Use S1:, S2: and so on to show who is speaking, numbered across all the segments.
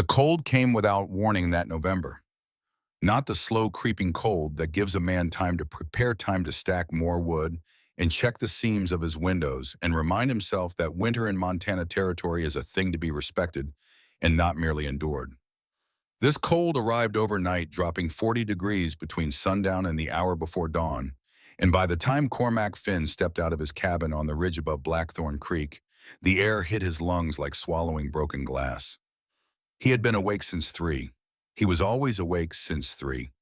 S1: The cold came without warning that November. Not the slow creeping cold that gives a man time to prepare, time to stack more wood and check the seams of his windows and remind himself that winter in Montana territory is a thing to be respected and not merely endured. This cold arrived overnight, dropping 40 degrees between sundown and the hour before dawn, and by the time Cormac Finn stepped out of his cabin on the ridge above Blackthorn Creek, the air hit his lungs like swallowing broken glass. He had been awake since 3. He was always awake since 3.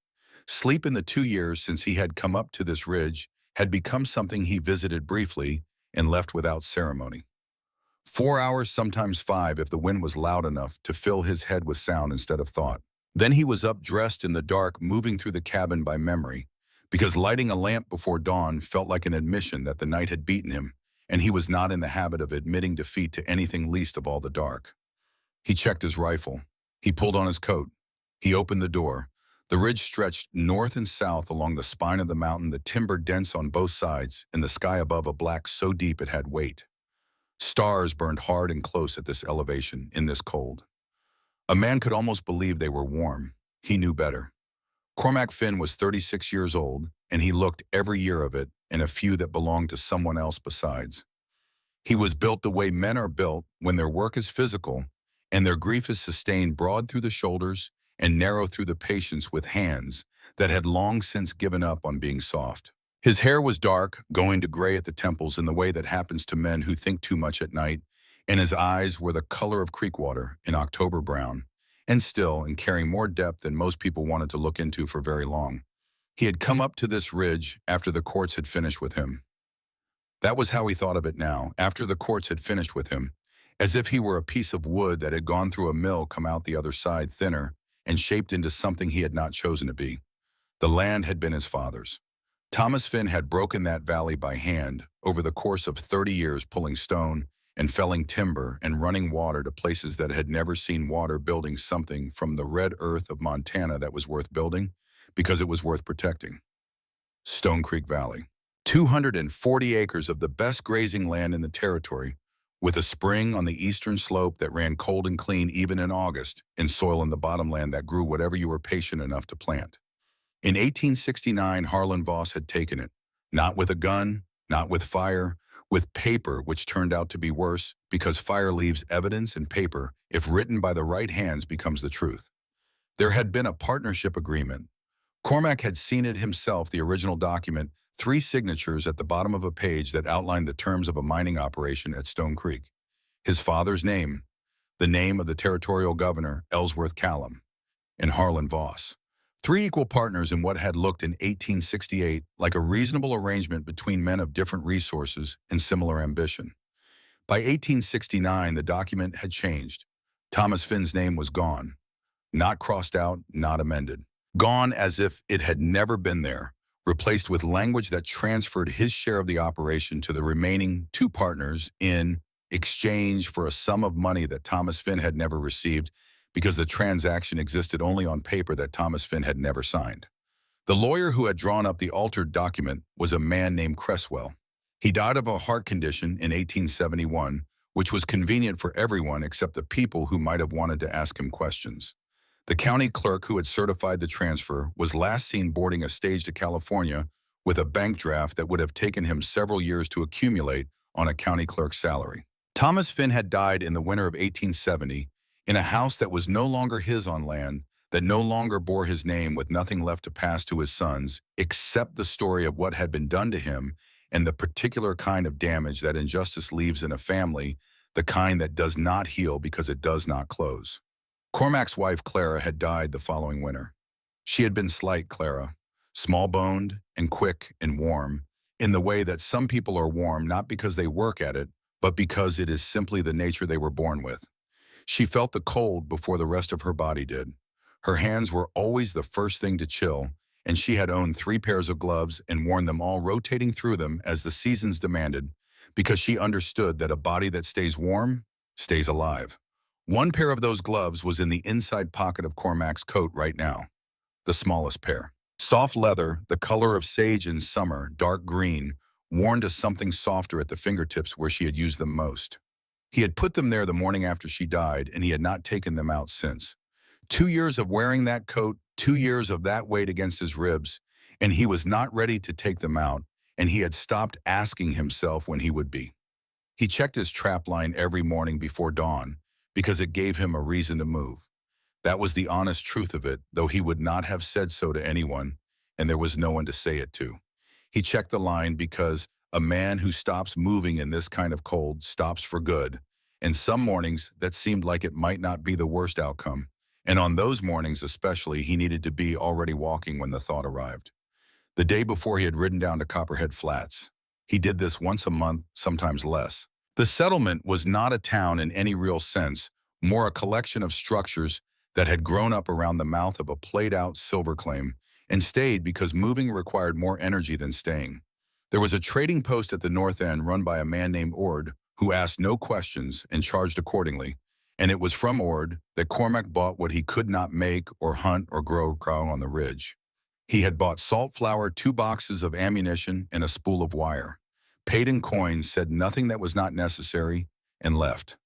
S1: Sleep in the 2 years since he had come up to this ridge had become something he visited briefly and left without ceremony. 4 hours, sometimes 5 if the wind was loud enough to fill his head with sound instead of thought. Then he was up dressed in the dark, moving through the cabin by memory, because lighting a lamp before dawn felt like an admission that the night had beaten him, and he was not in the habit of admitting defeat to anything, least of all the dark. He checked his rifle. He pulled on his coat. He opened the door. The ridge stretched north and south along the spine of the mountain, the timber dense on both sides, and the sky above a black so deep it had weight. Stars burned hard and close at this elevation, in this cold. A man could almost believe they were warm. He knew better. Cormac Finn was 36 years old, and he looked every year of it, and a few that belonged to someone else besides. He was built the way men are built when their work is physical, and their grief is sustained broad through the shoulders and narrow through the patience with hands that had long since given up on being soft. His hair was dark, going to gray at the temples in the way that happens to men who think too much at night, and his eyes were the color of creek water in October brown, and still and carrying more depth than most people wanted to look into for very long. He had come up to this ridge after the courts had finished with him. That was how he thought of it now, after the courts had finished with him, as if he were a piece of wood that had gone through a mill, come out the other side thinner, and shaped into something he had not chosen to be. The land had been his father's. Thomas Finn had broken that valley by hand over the course of 30 years, pulling stone and felling timber and running water to places that had never seen water, building something from the red earth of Montana that was worth building because it was worth protecting. Stone Creek Valley. 240 acres of the best grazing land in the territory, with a spring on the eastern slope that ran cold and clean even in August, and soil in the bottomland that grew whatever you were patient enough to plant. In 1869, Harlan Voss had taken it, not with a gun, not with fire, with paper, which turned out to be worse, because fire leaves evidence, and paper, if written by the right hands, becomes the truth. There had been a partnership agreement. Cormac had seen it himself, the original document, 3 signatures at the bottom of a page that outlined the terms of a mining operation at Stone Creek. His father's name, the name of the territorial governor, Ellsworth Callum, and Harlan Voss. 3 equal partners in what had looked in 1868 like a reasonable arrangement between men of different resources and similar ambition. By 1869, the document had changed. Thomas Finn's name was gone. Not crossed out, not amended. Gone as if it had never been there, replaced with language that transferred his share of the operation to the remaining 2 partners in exchange for a sum of money that Thomas Finn had never received, because the transaction existed only on paper that Thomas Finn had never signed. The lawyer who had drawn up the altered document was a man named Cresswell. He died of a heart condition in 1871, which was convenient for everyone except the people who might have wanted to ask him questions. The county clerk who had certified the transfer was last seen boarding a stage to California with a bank draft that would have taken him several years to accumulate on a county clerk's salary. Thomas Finn had died in the winter of 1870 in a house that was no longer his on land, that no longer bore his name, with nothing left to pass to his sons except the story of what had been done to him and the particular kind of damage that injustice leaves in a family, the kind that does not heal because it does not close. Cormac's wife, Clara, had died the following winter. She had been slight, Clara, small-boned and quick and warm, in the way that some people are warm not because they work at it, but because it is simply the nature they were born with. She felt the cold before the rest of her body did. Her hands were always the first thing to chill, and she had owned 3 pairs of gloves and worn them all, rotating through them as the seasons demanded, because she understood that a body that stays warm stays alive. 1 pair of those gloves was in the inside pocket of Cormac's coat right now, the smallest pair. Soft leather, the color of sage in summer, dark green, worn to something softer at the fingertips where she had used them most. He had put them there the morning after she died, and he had not taken them out since. 2 years of wearing that coat, 2 years of that weight against his ribs, and he was not ready to take them out, and he had stopped asking himself when he would be. He checked his trap line every morning before dawn because it gave him a reason to move. That was the honest truth of it, though he would not have said so to anyone, and there was no one to say it to. He checked the line because a man who stops moving in this kind of cold stops for good, and some mornings that seemed like it might not be the worst outcome. And on those mornings especially, he needed to be already walking when the thought arrived. The day before he had ridden down to Copperhead Flats. He did this once a month, sometimes less. The settlement was not a town in any real sense, more a collection of structures that had grown up around the mouth of a played-out silver claim and stayed because moving required more energy than staying. There was a trading post at the north end run by a man named Ord, who asked no questions and charged accordingly, and it was from Ord that Cormac bought what he could not make or hunt or grow on the ridge. He had bought salt flour, 2 boxes of ammunition, and a spool of wire, paid in coins, said nothing that was not necessary, and left.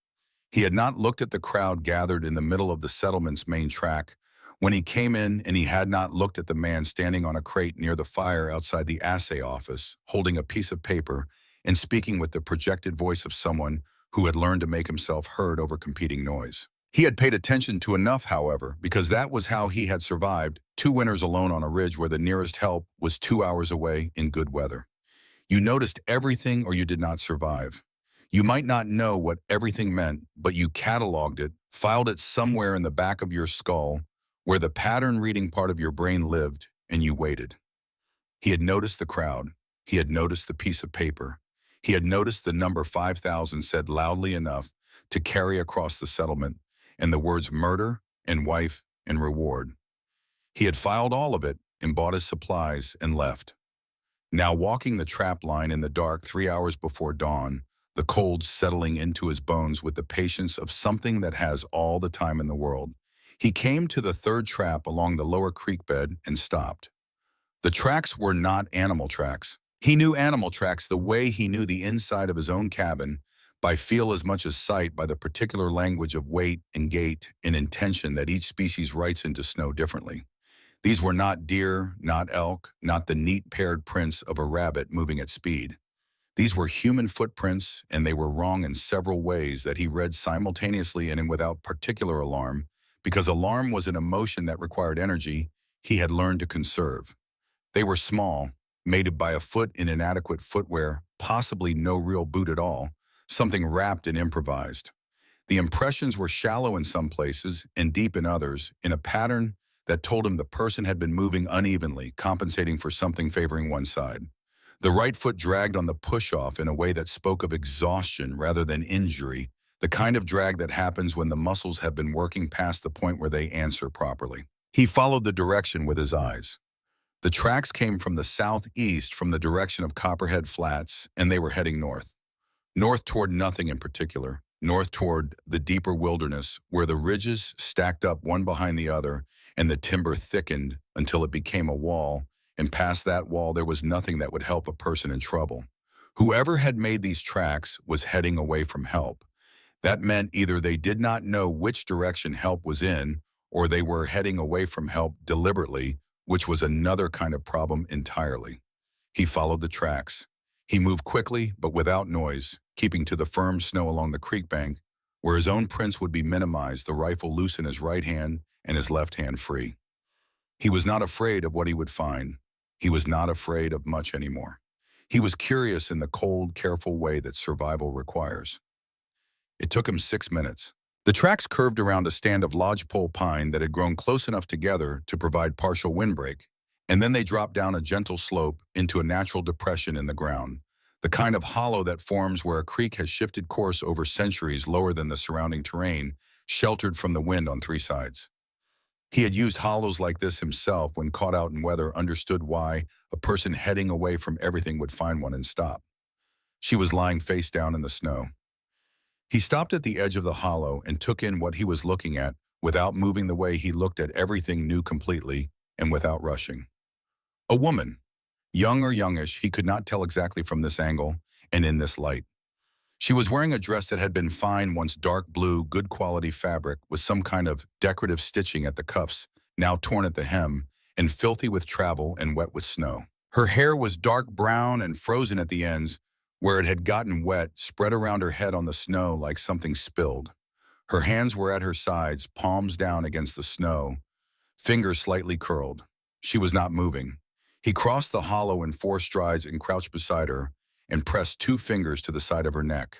S1: He had not looked at the crowd gathered in the middle of the settlement's main track when he came in, and he had not looked at the man standing on a crate near the fire outside the assay office, holding a piece of paper and speaking with the projected voice of someone who had learned to make himself heard over competing noise. He had paid attention to enough, however, because that was how he had survived 2 winters alone on a ridge where the nearest help was 2 hours away in good weather. You noticed everything or you did not survive. You might not know what everything meant, but you cataloged it, filed it somewhere in the back of your skull, where the pattern-reading part of your brain lived, and you waited. He had noticed the crowd. He had noticed the piece of paper. He had noticed the number 5,000 said loudly enough to carry across the settlement, and the words murder and wife and reward. He had filed all of it and bought his supplies and left. Now walking the trap line in the dark 3 hours before dawn, the cold settling into his bones with the patience of something that has all the time in the world, he came to the 3rd trap along the lower creek bed and stopped. The tracks were not animal tracks. He knew animal tracks the way he knew the inside of his own cabin, by feel as much as sight, by the particular language of weight and gait and intention that each species writes into snow differently. These were not deer, not elk, not the neat paired prints of a rabbit moving at speed. These were human footprints, and they were wrong in several ways that he read simultaneously and without particular alarm, because alarm was an emotion that required energy he had learned to conserve. They were small, mated by a foot in inadequate footwear, possibly no real boot at all, something wrapped and improvised. The impressions were shallow in some places and deep in others, in a pattern that told him the person had been moving unevenly, compensating for something favoring one side. The right foot dragged on the push-off in a way that spoke of exhaustion rather than injury, the kind of drag that happens when the muscles have been working past the point where they answer properly. He followed the direction with his eyes. The tracks came from the southeast, from the direction of Copperhead Flats, and they were heading north. North toward nothing in particular, north toward the deeper wilderness, where the ridges stacked up one behind the other, and the timber thickened until it became a wall, and past that wall there was nothing that would help a person in trouble. Whoever had made these tracks was heading away from help. That meant either they did not know which direction help was in, or they were heading away from help deliberately, which was another kind of problem entirely. He followed the tracks. He moved quickly, but without noise, keeping to the firm snow along the creek bank, where his own prints would be minimized, the rifle loose in his right hand and his left hand free. He was not afraid of what he would find. He was not afraid of much anymore. He was curious in the cold, careful way that survival requires. It took him 6 minutes. The tracks curved around a stand of lodgepole pine that had grown close enough together to provide partial windbreak, and then they dropped down a gentle slope into a natural depression in the ground, the kind of hollow that forms where a creek has shifted course over centuries lower than the surrounding terrain, sheltered from the wind on 3 sides. He had used hollows like this himself when caught out in weather, understood why a person heading away from everything would find one and stop. She was lying face down in the snow. He stopped at the edge of the hollow and took in what he was looking at without moving the way he looked at everything new completely and without rushing. A woman, young or youngish, he could not tell exactly from this angle and in this light. She was wearing a dress that had been fine once, dark blue, good quality fabric with some kind of decorative stitching at the cuffs, now torn at the hem, and filthy with travel and wet with snow. Her hair was dark brown and frozen at the ends, where it had gotten wet, spread around her head on the snow like something spilled. Her hands were at her sides, palms down against the snow, fingers slightly curled. She was not moving. He crossed the hollow in 4 strides and crouched beside her and pressed 2 fingers to the side of her neck.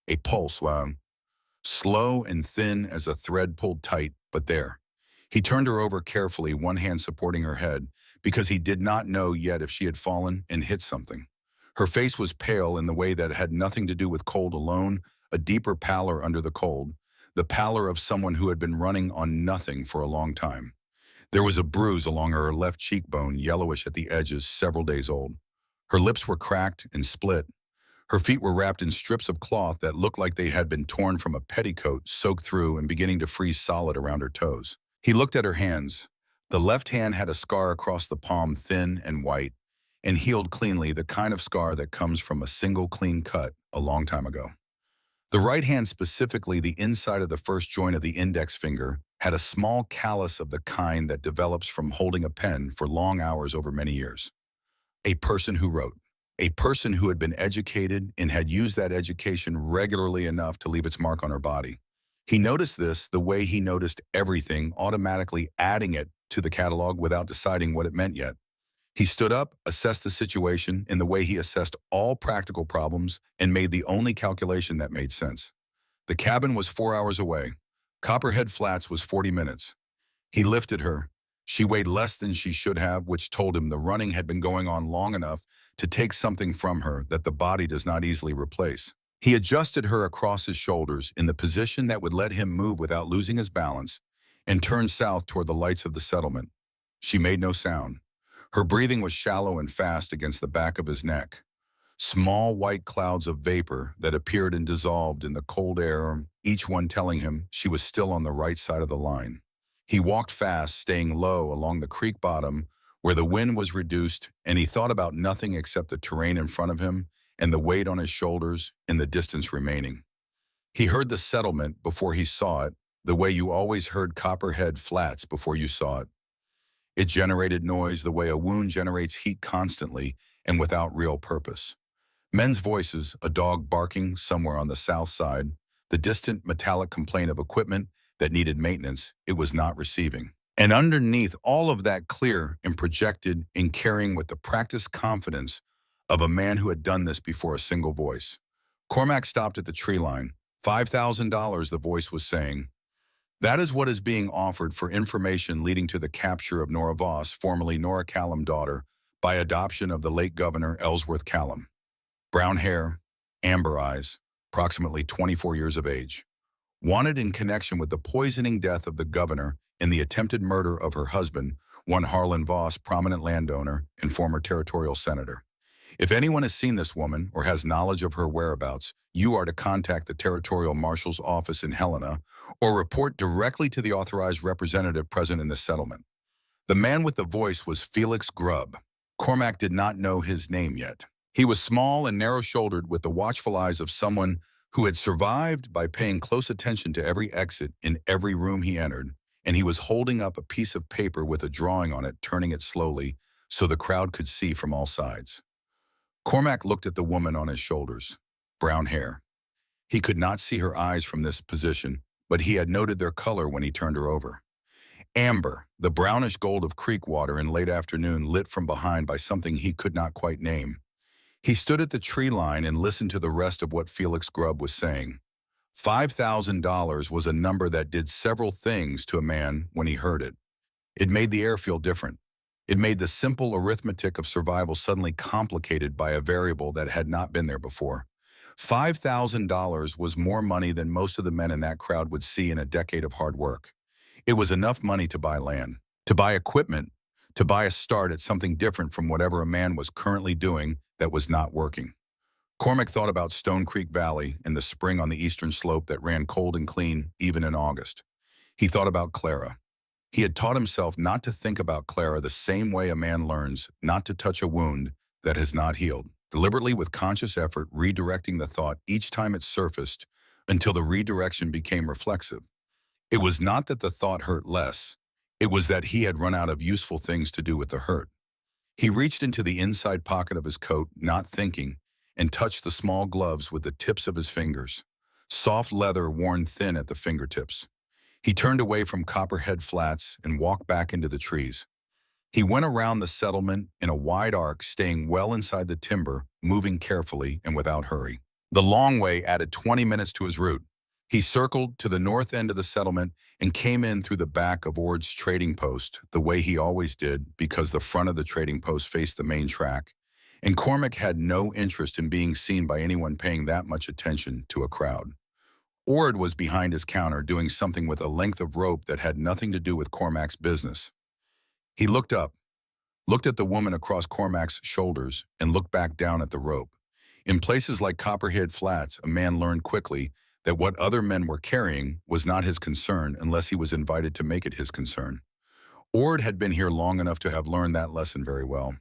S1: A pulse wound, slow and thin as a thread pulled tight, but there. He turned her over carefully, one hand supporting her head, because he did not know yet if she had fallen and hit something. Her face was pale in the way that had nothing to do with cold alone, a deeper pallor under the cold, the pallor of someone who had been running on nothing for a long time. There was a bruise along her left cheekbone, yellowish at the edges, several days old. Her lips were cracked and split. Her feet were wrapped in strips of cloth that looked like they had been torn from a petticoat, soaked through and beginning to freeze solid around her toes. He looked at her hands. The left hand had a scar across the palm, thin and white, and healed cleanly, the kind of scar that comes from a single clean cut a long time ago. The right hand, specifically the inside of the first joint of the index finger, had a small callus of the kind that develops from holding a pen for long hours over many years. A person who wrote. A person who had been educated and had used that education regularly enough to leave its mark on her body. He noticed this the way he noticed everything, automatically adding it to the catalog without deciding what it meant yet. He stood up, assessed the situation in the way he assessed all practical problems, and made the only calculation that made sense. The cabin was 4 hours away. Copperhead Flats was 40 minutes. He lifted her. She weighed less than she should have, which told him the running had been going on long enough to take something from her that the body does not easily replace. He adjusted her across his shoulders in the position that would let him move without losing his balance and turned south toward the lights of the settlement. She made no sound. Her breathing was shallow and fast against the back of his neck. Small white clouds of vapor that appeared and dissolved in the cold air, each one telling him she was still on the right side of the line. He walked fast, staying low along the creek bottom where the wind was reduced, and he thought about nothing except the terrain in front of him and the weight on his shoulders and the distance remaining. He heard the settlement before he saw it, the way you always heard Copperhead Flats before you saw it. It generated noise the way a wound generates heat constantly and without real purpose. Men's voices, a dog barking somewhere on the south side, the distant metallic complaint of equipment that needed maintenance it was not receiving. And underneath all of that, clear and projected and carrying with the practiced confidence of a man who had done this before, a single voice. Cormac stopped at the tree line. $5,000, the voice was saying. That is what is being offered for information leading to the capture of Nora Voss, formerly Nora Callum, daughter, by adoption of the late Governor Ellsworth Callum. Brown hair, amber eyes, approximately 24 years of age. Wanted in connection with the poisoning death of the governor and the attempted murder of her husband, one Harlan Voss, prominent landowner and former territorial senator. If anyone has seen this woman or has knowledge of her whereabouts, you are to contact the territorial marshal's office in Helena or report directly to the authorized representative present in the settlement. The man with the voice was Felix Grubb. Cormac did not know his name yet. He was small and narrow-shouldered with the watchful eyes of someone who had survived by paying close attention to every exit in every room he entered, and he was holding up a piece of paper with a drawing on it, turning it slowly so the crowd could see from all sides. Cormac looked at the woman on his shoulders. Brown hair. He could not see her eyes from this position, but he had noted their color when he turned her over. Amber, the brownish gold of creek water in late afternoon, lit from behind by something he could not quite name. He stood at the tree line and listened to the rest of what Felix Grubb was saying. $5,000 was a number that did several things to a man when he heard it. It made the air feel different. It made the simple arithmetic of survival suddenly complicated by a variable that had not been there before. $5,000 was more money than most of the men in that crowd would see in a decade of hard work. It was enough money to buy land, to buy equipment, to buy a start at something different from whatever a man was currently doing that was not working. Cormac thought about Stone Creek Valley and the spring on the eastern slope that ran cold and clean even in August. He thought about Clara. He had taught himself not to think about Clara the same way a man learns not to touch a wound that has not healed. deliberately with conscious effort redirecting the thought each time it surfaced until the redirection became reflexive. It was not that the thought hurt less. It was that he had run out of useful things to do with the hurt. He reached into the inside pocket of his coat, not thinking, and touched the small gloves with the tips of his fingers. Soft leather worn thin at the fingertips. He turned away from Copperhead Flats and walked back into the trees. He went around the settlement in a wide arc, staying well inside the timber, moving carefully and without hurry. The long way added 20 minutes to his route. He circled to the north end of the settlement and came in through the back of Ord's trading post, the way he always did because the front of the trading post faced the main track, and Cormac had no interest in being seen by anyone paying that much attention to a crowd. Ord was behind his counter doing something with a length of rope that had nothing to do with Cormac's business. He looked up, looked at the woman across Cormac's shoulders, and looked back down at the rope. In places like Copperhead Flats, a man learned quickly that what other men were carrying was not his concern unless he was invited to make it his concern. Ord had been here long enough to have learned that lesson very well.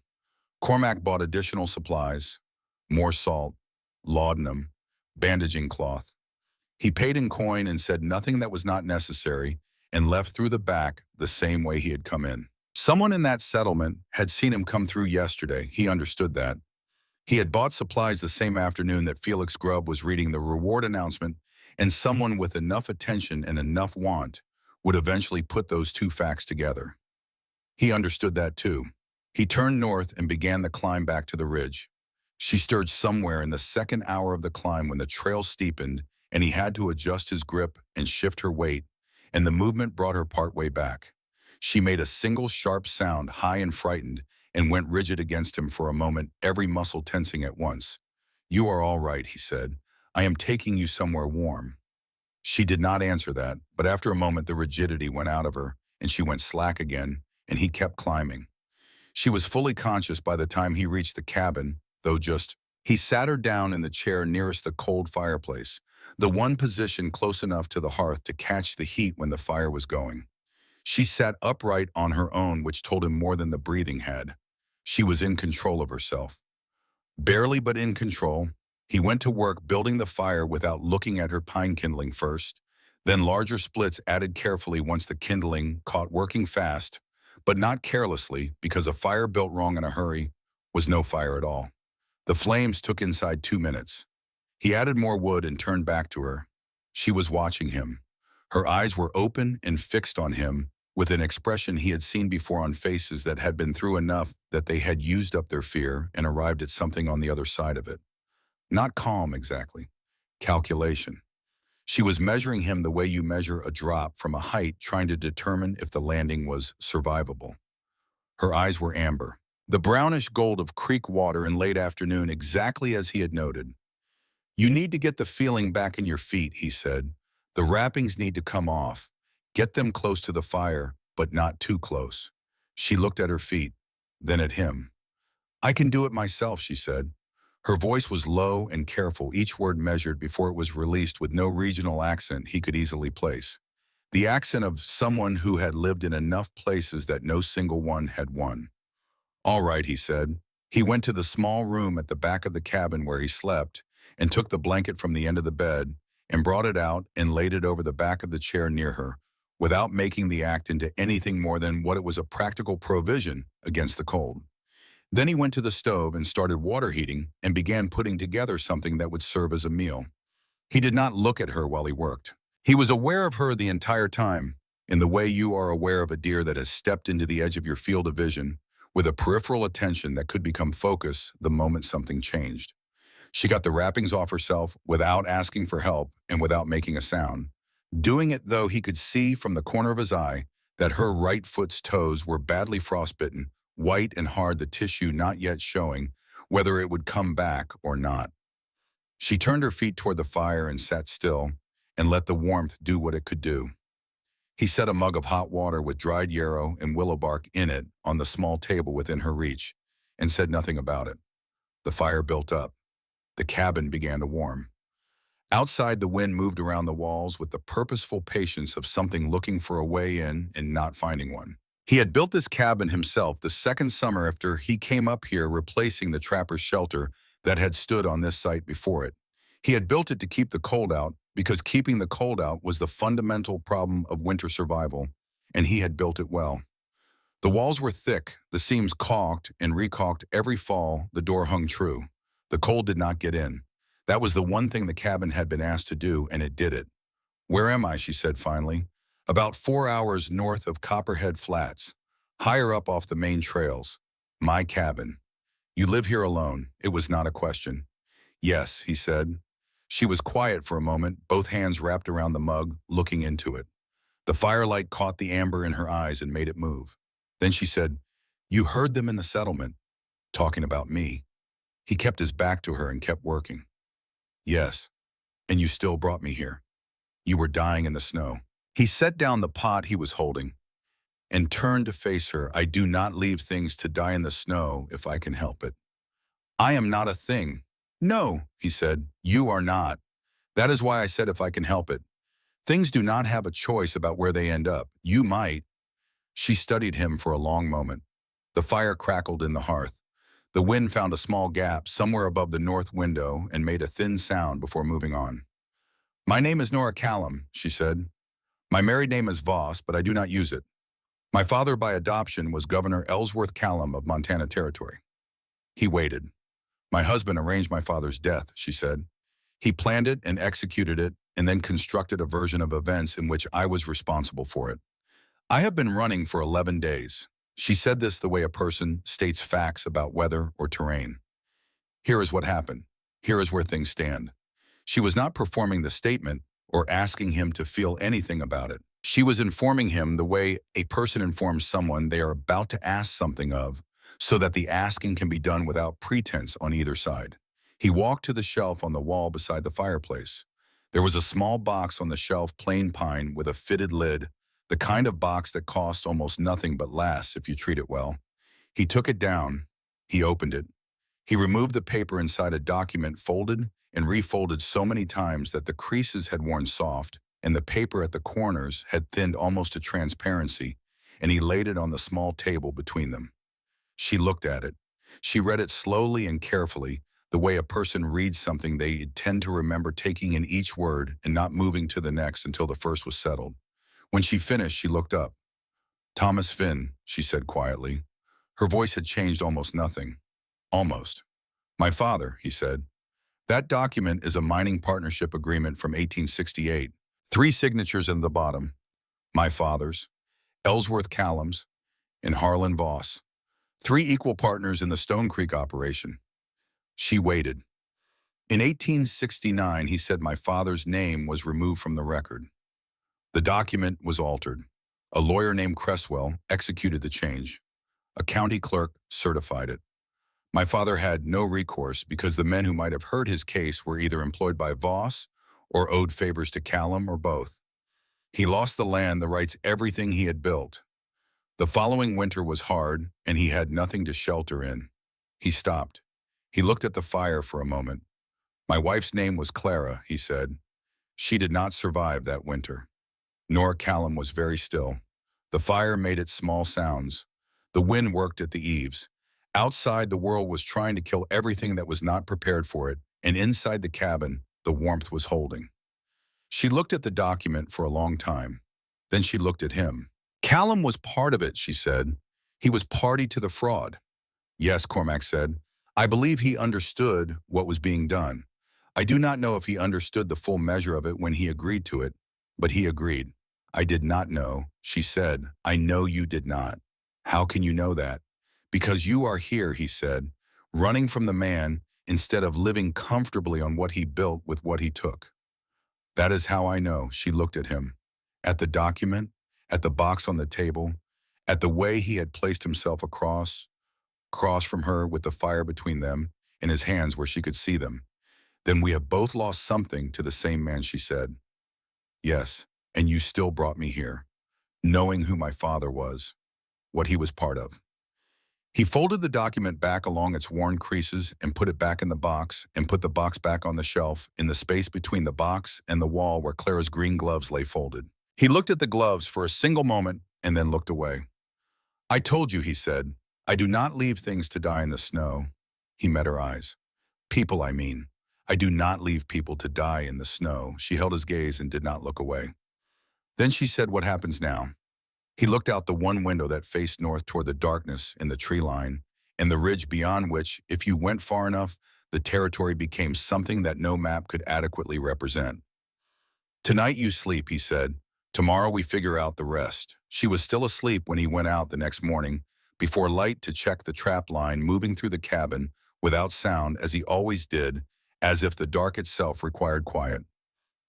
S1: Cormac bought additional supplies, more salt, laudanum, bandaging cloth. He paid in coin and said nothing that was not necessary and left through the back the same way he had come in. Someone in that settlement had seen him come through yesterday. He understood that. He had bought supplies the same afternoon that Felix Grubb was reading the reward announcement, and someone with enough attention and enough want would eventually put those two facts together. He understood that too. He turned north and began the climb back to the ridge. She stirred somewhere in the second hour of the climb when the trail steepened and he had to adjust his grip and shift her weight, and the movement brought her partway back. She made a single sharp sound, high and frightened, and went rigid against him for a moment, every muscle tensing at once. "You are all right," he said. "I am taking you somewhere warm." She did not answer that, but after a moment the rigidity went out of her, and she went slack again, and he kept climbing. She was fully conscious by the time he reached the cabin, though just. He sat her down in the chair nearest the cold fireplace, the one position close enough to the hearth to catch the heat when the fire was going. She sat upright on her own, which told him more than the breathing had. She was in control of herself. Barely, but in control. He went to work building the fire without looking at her pine kindling first, then larger splits added carefully once the kindling caught, working fast, but not carelessly, because a fire built wrong in a hurry was no fire at all. The flames took inside 2 minutes. He added more wood and turned back to her. She was watching him. Her eyes were open and fixed on him, with an expression he had seen before on faces that had been through enough that they had used up their fear and arrived at something on the other side of it. Not calm exactly. Calculation. She was measuring him the way you measure a drop from a height, trying to determine if the landing was survivable. Her eyes were amber, the brownish gold of creek water in late afternoon, exactly as he had noted. "You need to get the feeling back in your feet," he said. "The wrappings need to come off. Get them close to the fire, but not too close." She looked at her feet, then at him. "I can do it myself," she said. Her voice was low and careful, each word measured before it was released, with no regional accent he could easily place. The accent of someone who had lived in enough places that no single one had won. "All right," he said. He went to the small room at the back of the cabin where he slept and took the blanket from the end of the bed and brought it out and laid it over the back of the chair near her, without making the act into anything more than what it was, a practical provision against the cold. Then he went to the stove and started water heating and began putting together something that would serve as a meal. He did not look at her while he worked. He was aware of her the entire time, in the way you are aware of a deer that has stepped into the edge of your field of vision, with a peripheral attention that could become focus the moment something changed. She got the wrappings off herself without asking for help and without making a sound, doing it though he could see from the corner of his eye that her right foot's toes were badly frostbitten, white and hard, the tissue not yet showing whether it would come back or not. She turned her feet toward the fire and sat still and let the warmth do what it could do. He set a mug of hot water with dried yarrow and willow bark in it on the small table within her reach and said nothing about it. The fire built up. The cabin began to warm. Outside, the wind moved around the walls with the purposeful patience of something looking for a way in and not finding one. He had built this cabin himself the second summer after he came up here, replacing the trapper's shelter that had stood on this site before it. He had built it to keep the cold out because keeping the cold out was the fundamental problem of winter survival, and he had built it well. The walls were thick, the seams caulked and recaulked every fall. The door hung true. The cold did not get in. That was the one thing the cabin had been asked to do, and it did it. "Where am I?" she said finally. "About 4 hours north of Copperhead Flats, higher up off the main trails. My cabin. You live here alone." It was not a question. "Yes," he said. She was quiet for a moment, both hands wrapped around the mug, looking into it. The firelight caught the amber in her eyes and made it move. Then she said, "You heard them in the settlement, talking about me." He kept his back to her and kept working. "Yes, and you still brought me here. You were dying in the snow." He set down the pot he was holding and turned to face her. "I do not leave things to die in the snow if I can help it. I am not a thing." "No," he said, "you are not. That is why I said if I can help it. Things do not have a choice about where they end up. You might." She studied him for a long moment. The fire crackled in the hearth. The wind found a small gap somewhere above the north window and made a thin sound before moving on. "My name is Nora Callum," she said. "My married name is Voss, but I do not use it. My father by adoption was Governor Ellsworth Callum of Montana Territory." He waited. "My husband arranged my father's death," she said. "He planned it and executed it and then constructed a version of events in which I was responsible for it. I have been running for 11 days. She said this the way a person states facts about weather or terrain. "Here is what happened. Here is where things stand." She was not performing the statement or asking him to feel anything about it. She was informing him the way a person informs someone they are about to ask something of, so that the asking can be done without pretense on either side. He walked to the shelf on the wall beside the fireplace. There was a small box on the shelf, plain pine with a fitted lid, the kind of box that costs almost nothing but lasts if you treat it well. He took it down. He opened it. He removed the paper inside a document folded and refolded so many times that the creases had worn soft and the paper at the corners had thinned almost to transparency, and he laid it on the small table between them. She looked at it. She read it slowly and carefully, the way a person reads something they tend to remember, taking in each word and not moving to the next until the first was settled. When she finished, she looked up. "Thomas Finn," she said quietly. Her voice had changed almost nothing. "Almost." "My father," he said. "That document is a mining partnership agreement from 1868. 3 signatures in the bottom. My father's, Ellsworth Callum's, and Harlan Voss. 3 equal partners in the Stone Creek operation." She waited. "In 1869, he said my father's name was removed from the record. The document was altered. A lawyer named Cresswell executed the change. A county clerk certified it. My father had no recourse because the men who might have heard his case were either employed by Voss or owed favors to Callum or both. He lost the land, the rights, everything he had built. The following winter was hard, and he had nothing to shelter in." He stopped. He looked at the fire for a moment. "My wife's name was Clara," he said. "She did not survive that winter." Nora Callum was very still. The fire made its small sounds. The wind worked at the eaves. Outside, the world was trying to kill everything that was not prepared for it, and inside the cabin, the warmth was holding. She looked at the document for a long time. Then she looked at him. "Callum was part of it," she said. "He was party to the fraud." "Yes," Cormac said. "I believe he understood what was being done. I do not know if he understood the full measure of it when he agreed to it, but he agreed." "I did not know," she said. "I know you did not." "How can you know that?" "Because you are here," he said, "running from the man instead of living comfortably on what he built with what he took." "That is how I know." She looked at him. At the document, at the box on the table, at the way he had placed himself across from her with the fire between them and his hands where she could see them. "Then we have both lost something to the same man," she said. "Yes, and you still brought me here, knowing who my father was, what he was part of." He folded the document back along its worn creases and put it back in the box and put the box back on the shelf in the space between the box and the wall where Clara's green gloves lay folded. He looked at the gloves for a single moment and then looked away. "I told you," he said, "I do not leave things to die in the snow." He met her eyes. People, I mean. I do not leave people to die in the snow." She held his gaze and did not look away. Then she said, "What happens now?" He looked out the one window that faced north toward the darkness in the tree line, and the ridge beyond which, if you went far enough, the territory became something that no map could adequately represent. "Tonight you sleep," he said. "Tomorrow we figure out the rest." She was still asleep when he went out the next morning, before light, to check the trap line, moving through the cabin without sound, as he always did, as if the dark itself required quiet.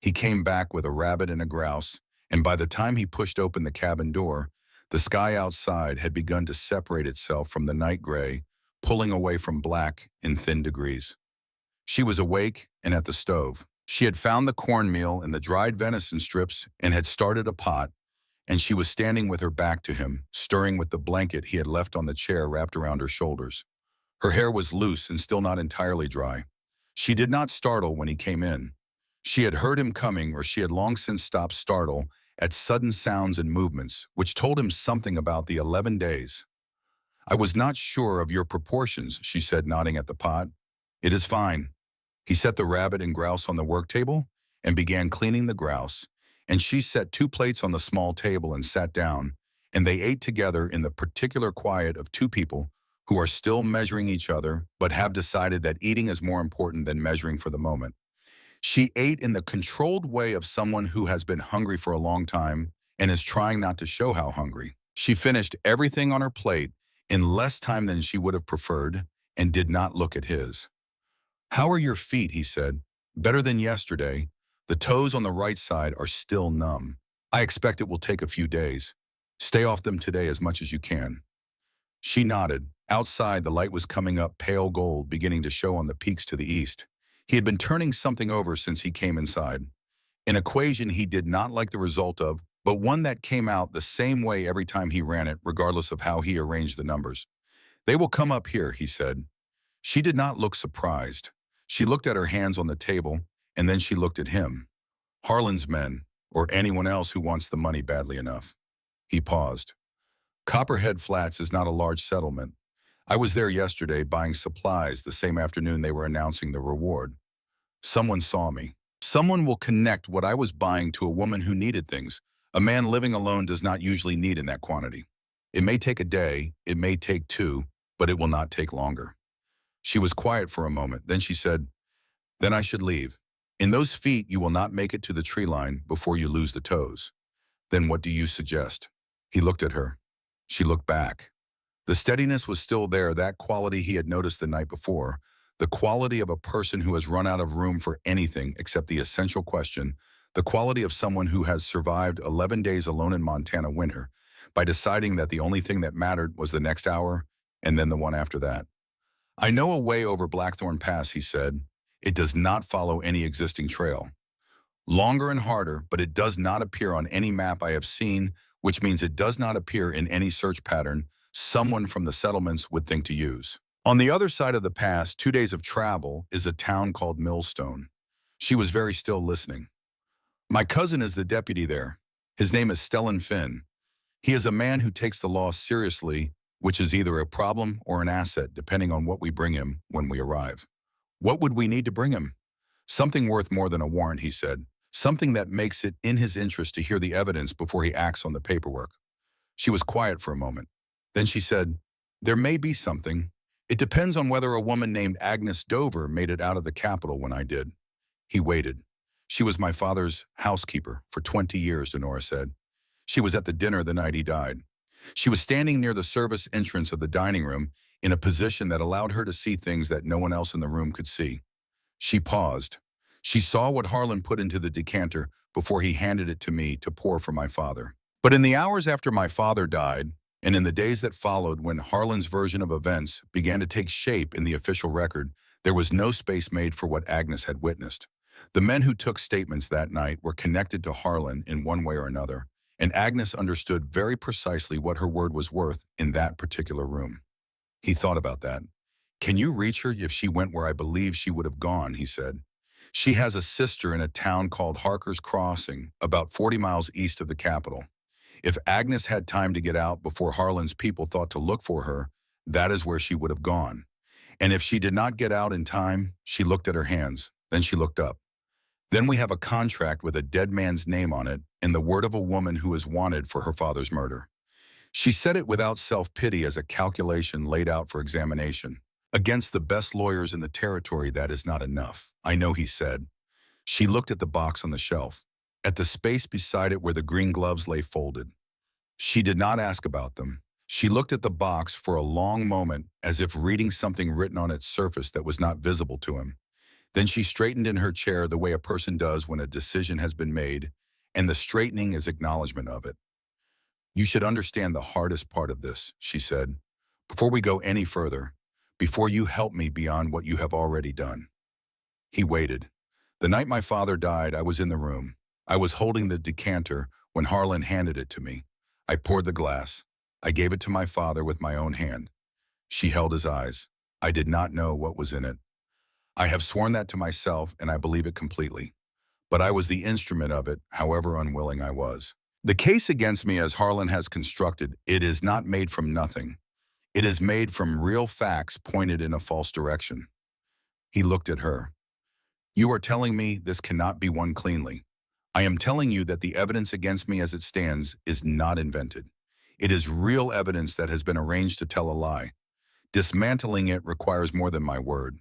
S1: He came back with a rabbit and a grouse, and by the time he pushed open the cabin door, the sky outside had begun to separate itself from the night gray, pulling away from black in thin degrees. She was awake and at the stove. She had found the cornmeal and the dried venison strips and had started a pot, and she was standing with her back to him, stirring with the blanket he had left on the chair wrapped around her shoulders. Her hair was loose and still not entirely dry. She did not startle when he came in. She had heard him coming, or she had long since stopped startle at sudden sounds and movements, which told him something about the 11 days. "I was not sure of your proportions," she said, nodding at the pot. "It is fine." He set the rabbit and grouse on the work table and began cleaning the grouse, and she set 2 plates on the small table and sat down, and they ate together in the particular quiet of 2 people who are still measuring each other but have decided that eating is more important than measuring for the moment. She ate in the controlled way of someone who has been hungry for a long time and is trying not to show how hungry. She finished everything on her plate in less time than she would have preferred and did not look at his. "How are your feet?" he said. "Better than yesterday. The toes on the right side are still numb. I expect it will take a few days. Stay off them today as much as you can." She nodded. Outside, the light was coming up pale gold, beginning to show on the peaks to the east. He had been turning something over since he came inside. An equation he did not like the result of, but one that came out the same way every time he ran it, regardless of how he arranged the numbers. "They will come up here," he said. She did not look surprised. She looked at her hands on the table, and then she looked at him. "Harlan's men, or anyone else who wants the money badly enough." He paused. "Copperhead Flats is not a large settlement. I was there yesterday buying supplies the same afternoon they were announcing the reward. Someone saw me. Someone will connect what I was buying to a woman who needed things. A man living alone does not usually need in that quantity. It may take a day, it may take 2, but it will not take longer." She was quiet for a moment. Then she said, "Then I should leave. In those feet, you will not make it to the tree line before you lose the toes." "Then what do you suggest?" He looked at her. She looked back. The steadiness was still there, that quality he had noticed the night before, the quality of a person who has run out of room for anything except the essential question, the quality of someone who has survived 11 days alone in Montana winter by deciding that the only thing that mattered was the next hour and then the one after that. "I know a way over Blackthorn Pass," he said. "It does not follow any existing trail. Longer and harder, but it does not appear on any map I have seen, which means it does not appear in any search pattern someone from the settlements would think to use. On the other side of the pass, 2 days of travel, is a town called Millstone." She was very still, listening. "My cousin is the deputy there. His name is Stellan Finn. He is a man who takes the law seriously, which is either a problem or an asset, depending on what we bring him when we arrive." "What would we need to bring him?" "Something worth more than a warrant," he said. "Something that makes it in his interest to hear the evidence before he acts on the paperwork." She was quiet for a moment. Then she said, "There may be something. It depends on whether a woman named Agnes Dover made it out of the capital when I did." He waited. "She was my father's housekeeper for 20 years, Denora said. She was at the dinner the night he died. She was standing near the service entrance of the dining room in a position that allowed her to see things that no one else in the room could see." She paused. "She saw what Harlan put into the decanter before he handed it to me to pour for my father. But in the hours after my father died, and in the days that followed, when Harlan's version of events began to take shape in the official record, there was no space made for what Agnes had witnessed. The men who took statements that night were connected to Harlan in one way or another, and Agnes understood very precisely what her word was worth in that particular room." He thought about that. "Can you reach her if she went where I believe she would have gone?" he said. "She has a sister in a town called Harker's Crossing, about 40 miles east of the capital. If Agnes had time to get out before Harlan's people thought to look for her, that is where she would have gone. And if she did not get out in time, she looked at her hands. Then she looked up. Then we have a contract with a dead man's name on it and the word of a woman who is wanted for her father's murder. She said it without self-pity as a calculation laid out for examination. Against the best lawyers in the territory, that is not enough. I know, he said. She looked at the box on the shelf, at the space beside it where the green gloves lay folded. She did not ask about them. She looked at the box for a long moment as if reading something written on its surface that was not visible to him. Then she straightened in her chair the way a person does when a decision has been made, and the straightening is acknowledgement of it. You should understand the hardest part of this, she said. Before we go any further, before you help me beyond what you have already done. He waited. The night my father died, I was in the room. I was holding the decanter when Harlan handed it to me. I poured the glass. I gave it to my father with my own hand. She held his eyes. I did not know what was in it. I have sworn that to myself, and I believe it completely. But I was the instrument of it, however unwilling I was. The case against me, as Harlan has constructed, it is not made from nothing. It is made from real facts pointed in a false direction. He looked at her. You are telling me this cannot be won cleanly. I am telling you that the evidence against me as it stands is not invented. It is real evidence that has been arranged to tell a lie. Dismantling it requires more than my word.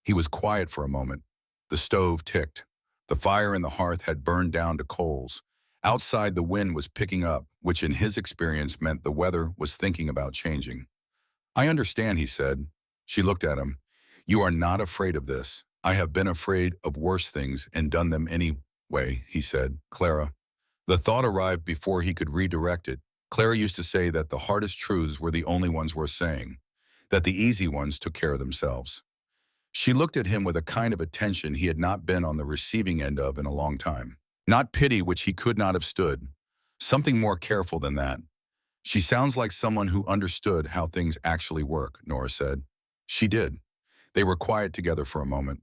S1: He was quiet for a moment. The stove ticked. The fire in the hearth had burned down to coals. Outside, the wind was picking up, which in his experience meant the weather was thinking about changing. I understand, he said. She looked at him. You are not afraid of this. I have been afraid of worse things and done them anyway, he said. Clara. The thought arrived before he could redirect it. Clara used to say that the hardest truths were the only ones worth saying, that the easy ones took care of themselves. She looked at him with a kind of attention he had not been on the receiving end of in a long time. Not pity, which he could not have stood. Something more careful than that. She sounds like someone who understood how things actually work, Nora said. She did. They were quiet together for a moment.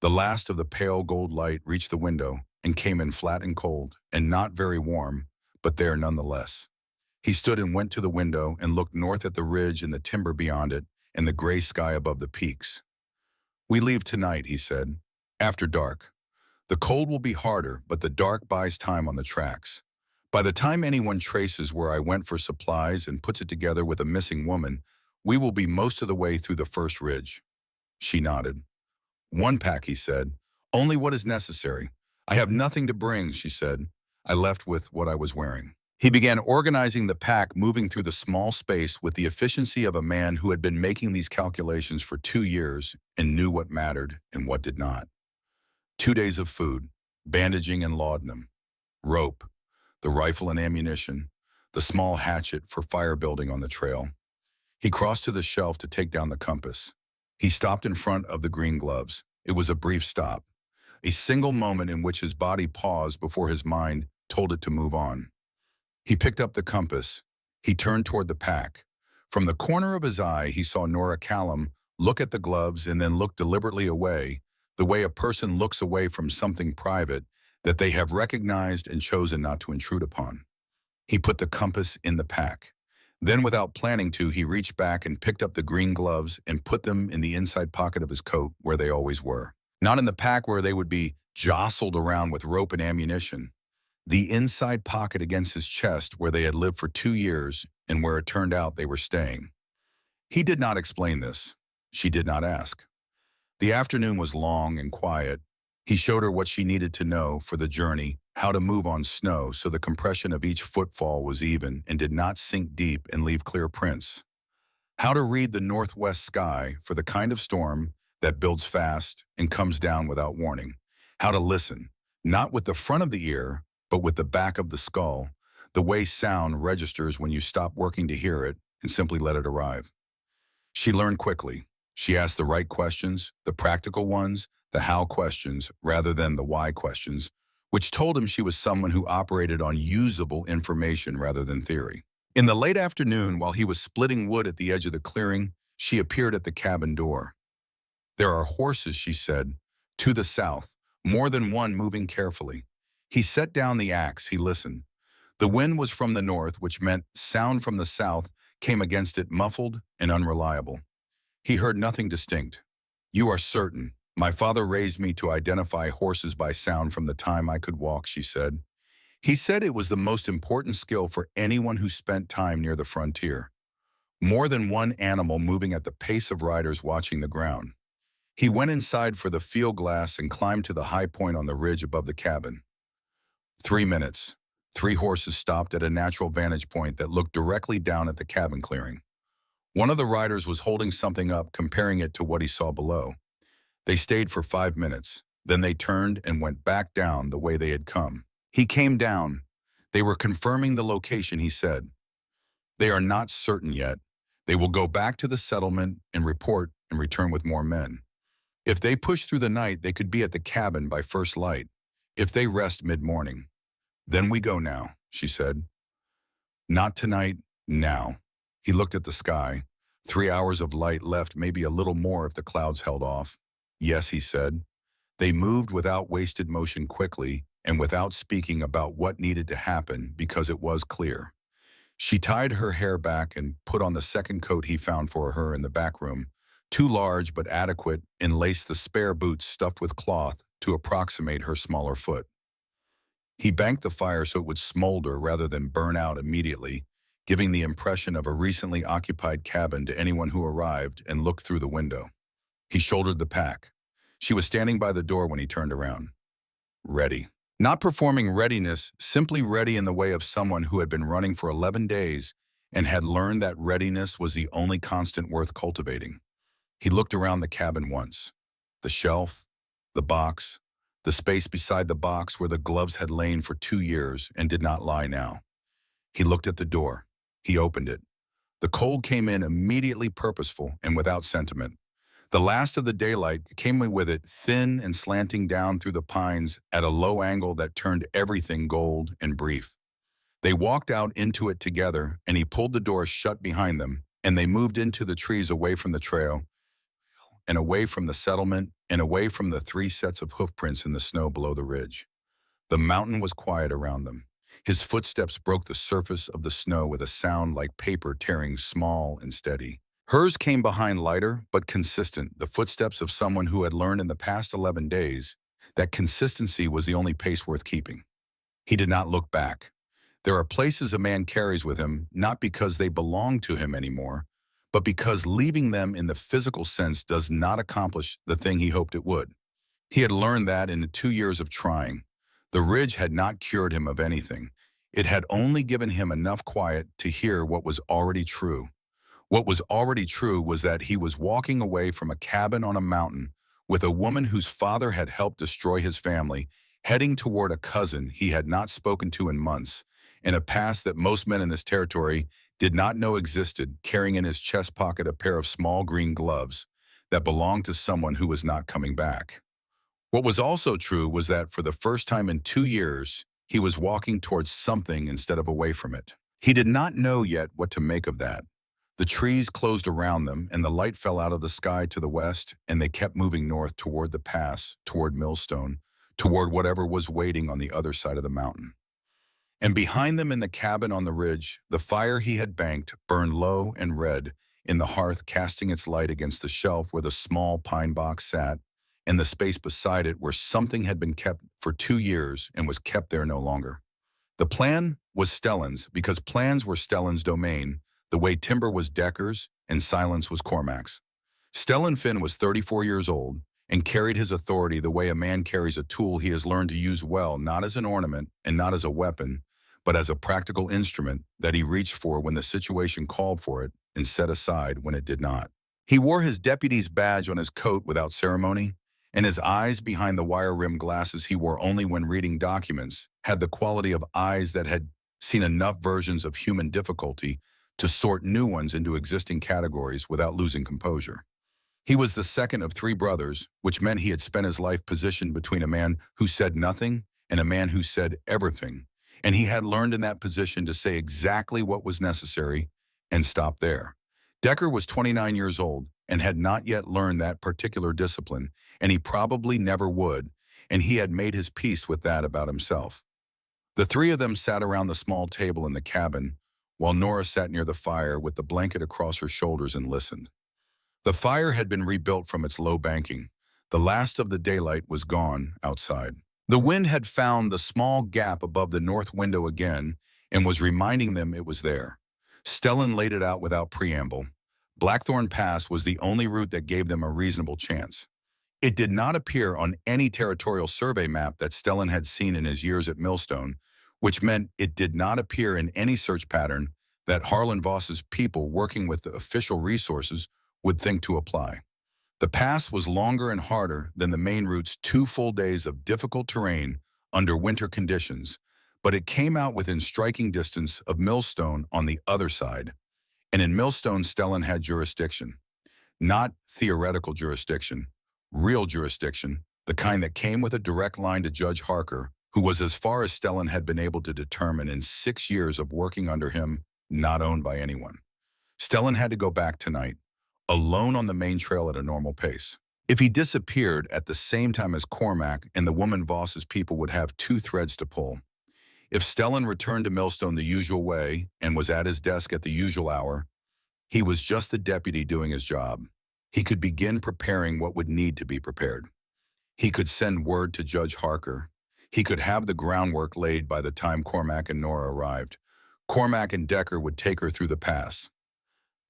S1: The last of the pale gold light reached the window and came in flat and cold, and not very warm, but there nonetheless. He stood and went to the window and looked north at the ridge and the timber beyond it and the gray sky above the peaks. We leave tonight, he said, after dark. The cold will be harder, but the dark buys time on the tracks. By the time anyone traces where I went for supplies and puts it together with a missing woman, we will be most of the way through the first ridge. She nodded. One pack, he said. Only what is necessary. I have nothing to bring, she said. I left with what I was wearing. He began organizing the pack, moving through the small space with the efficiency of a man who had been making these calculations for 2 years and knew what mattered and what did not. 2 days of food, bandaging and laudanum, rope, the rifle and ammunition, the small hatchet for fire building on the trail. He crossed to the shelf to take down the compass. He stopped in front of the green gloves. It was a brief stop, a single moment in which his body paused before his mind told it to move on. He picked up the compass. He turned toward the pack. From the corner of his eye, he saw Nora Callum look at the gloves and then look deliberately away, the way a person looks away from something private that they have recognized and chosen not to intrude upon. He put the compass in the pack. Then, without planning to, he reached back and picked up the green gloves and put them in the inside pocket of his coat where they always were. Not in the pack where they would be jostled around with rope and ammunition. The inside pocket against his chest where they had lived for 2 years and where it turned out they were staying. He did not explain this. She did not ask. The afternoon was long and quiet. He showed her what she needed to know for the journey, how to move on snow so the compression of each footfall was even and did not sink deep and leave clear prints. How to read the northwest sky for the kind of storm that builds fast and comes down without warning. How to listen, not with the front of the ear, but with the back of the skull, the way sound registers when you stop working to hear it and simply let it arrive. She learned quickly. She asked the right questions, the practical ones, the how questions, rather than the why questions, which told him she was someone who operated on usable information rather than theory. In the late afternoon, while he was splitting wood at the edge of the clearing, she appeared at the cabin door. There are horses, she said, to the south, more than one moving carefully. He set down the axe. He listened. The wind was from the north, which meant sound from the south came against it muffled and unreliable. He heard nothing distinct. "You are certain. My father raised me to identify horses by sound from the time I could walk," she said. He said it was the most important skill for anyone who spent time near the frontier. More than one animal moving at the pace of riders watching the ground. He went inside for the field glass and climbed to the high point on the ridge above the cabin. 3 minutes. 3 horses stopped at a natural vantage point that looked directly down at the cabin clearing. One of the riders was holding something up, comparing it to what he saw below. They stayed for 5 minutes. Then they turned and went back down the way they had come. He came down. They were confirming the location, he said. They are not certain yet. They will go back to the settlement and report and return with more men. If they push through the night, they could be at the cabin by first light. If they rest mid-morning. Then we go now, she said. Not tonight, now. He looked at the sky. 3 hours of light left, maybe a little more if the clouds held off. Yes, he said. They moved without wasted motion, quickly and without speaking about what needed to happen, because it was clear. She tied her hair back and put on the second coat he found for her in the back room, too large but adequate, and laced the spare boots stuffed with cloth to approximate her smaller foot. He banked the fire so it would smolder rather than burn out immediately, giving the impression of a recently occupied cabin to anyone who arrived and looked through the window. He shouldered the pack. She was standing by the door when he turned around. Ready. Not performing readiness, simply ready in the way of someone who had been running for 11 days and had learned that readiness was the only constant worth cultivating. He looked around the cabin once. The shelf, the box, the space beside the box where the gloves had lain for 2 years and did not lie now. He looked at the door. He opened it. The cold came in immediately, purposeful and without sentiment. The last of the daylight came with it, thin and slanting down through the pines at a low angle that turned everything gold and brief. They walked out into it together, and he pulled the door shut behind them, and they moved into the trees, away from the trail, and away from the settlement, and away from the 3 sets of hoofprints in the snow below the ridge. The mountain was quiet around them. His footsteps broke the surface of the snow with a sound like paper tearing, small and steady. Hers came behind, lighter but consistent, the footsteps of someone who had learned in the past 11 days that consistency was the only pace worth keeping. He did not look back. There are places a man carries with him, not because they belong to him anymore, but because leaving them in the physical sense does not accomplish the thing he hoped it would. He had learned that in the 2 years of trying. The ridge had not cured him of anything. It had only given him enough quiet to hear what was already true. What was already true was that he was walking away from a cabin on a mountain with a woman whose father had helped destroy his family, heading toward a cousin he had not spoken to in months, in a past that most men in this territory did not know existed, carrying in his chest pocket a pair of small green gloves that belonged to someone who was not coming back. What was also true was that for the first time in 2 years, he was walking towards something instead of away from it. He did not know yet what to make of that. The trees closed around them, and the light fell out of the sky to the west, and they kept moving north toward the pass, toward Millstone, toward whatever was waiting on the other side of the mountain. And behind them in the cabin on the ridge, the fire he had banked burned low and red in the hearth, casting its light against the shelf where the small pine box sat, and the space beside it where something had been kept for 2 years and was kept there no longer. The plan was Stellan's, because plans were Stellan's domain, the way timber was Decker's and silence was Cormac's. Stellan Finn was 34 years old and carried his authority the way a man carries a tool he has learned to use well, not as an ornament and not as a weapon, but as a practical instrument that he reached for when the situation called for it and set aside when it did not. He wore his deputy's badge on his coat without ceremony, and his eyes, behind the wire-rimmed glasses he wore only when reading documents, had the quality of eyes that had seen enough versions of human difficulty to sort new ones into existing categories without losing composure. He was the second of 3 brothers, which meant he had spent his life positioned between a man who said nothing and a man who said everything, and he had learned in that position to say exactly what was necessary and stop there. Decker was 29 years old and had not yet learned that particular discipline, and he probably never would, and he had made his peace with that about himself. The 3 of them sat around the small table in the cabin, while Nora sat near the fire with the blanket across her shoulders and listened. The fire had been rebuilt from its low banking. The last of the daylight was gone outside. The wind had found the small gap above the north window again and was reminding them it was there. Stellan laid it out without preamble. Blackthorn Pass was the only route that gave them a reasonable chance. It did not appear on any territorial survey map that Stellan had seen in his years at Millstone, which meant it did not appear in any search pattern that Harlan Voss's people working with the official resources would think to apply. The pass was longer and harder than the main route's 2 full days of difficult terrain under winter conditions, but it came out within striking distance of Millstone on the other side. And in Millstone, Stellan had jurisdiction. Not theoretical jurisdiction, real jurisdiction, the kind that came with a direct line to Judge Harker, who was, as far as Stellan had been able to determine in 6 years of working under him, not owned by anyone. Stellan had to go back tonight, alone on the main trail at a normal pace. If he disappeared at the same time as Cormac and the woman Voss's people would have 2 threads to pull. If Stellan returned to Millstone the usual way and was at his desk at the usual hour, he was just the deputy doing his job. He could begin preparing what would need to be prepared. He could send word to Judge Harker. He could have the groundwork laid by the time Cormac and Nora arrived. Cormac and Decker would take her through the pass.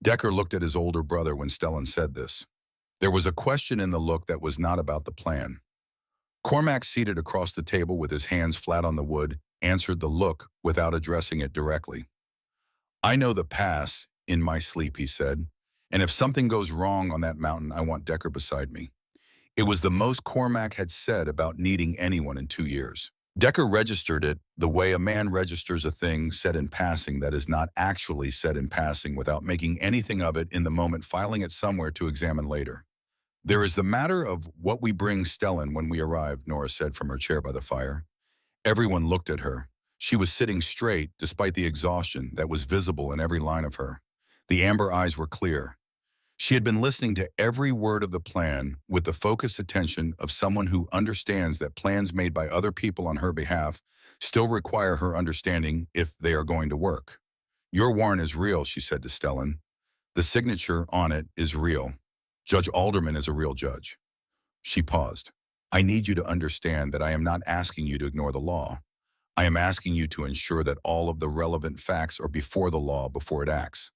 S1: Decker looked at his older brother when Stellan said this. There was a question in the look that was not about the plan. Cormac, seated across the table with his hands flat on the wood, answered the look without addressing it directly. I know the pass in my sleep, he said, and if something goes wrong on that mountain, I want Decker beside me. It was the most Cormac had said about needing anyone in 2 years. Decker registered it the way a man registers a thing said in passing that is not actually said in passing without making anything of it in the moment, filing it somewhere to examine later. There is the matter of what we bring Stellan when we arrive, Nora said from her chair by the fire. Everyone looked at her. She was sitting straight despite the exhaustion that was visible in every line of her. The amber eyes were clear. She had been listening to every word of the plan with the focused attention of someone who understands that plans made by other people on her behalf still require her understanding if they are going to work. Your warrant is real, she said to Stellan. The signature on it is real. Judge Alderman is a real judge. She paused. I need you to understand that I am not asking you to ignore the law. I am asking you to ensure that all of the relevant facts are before the law before it acts.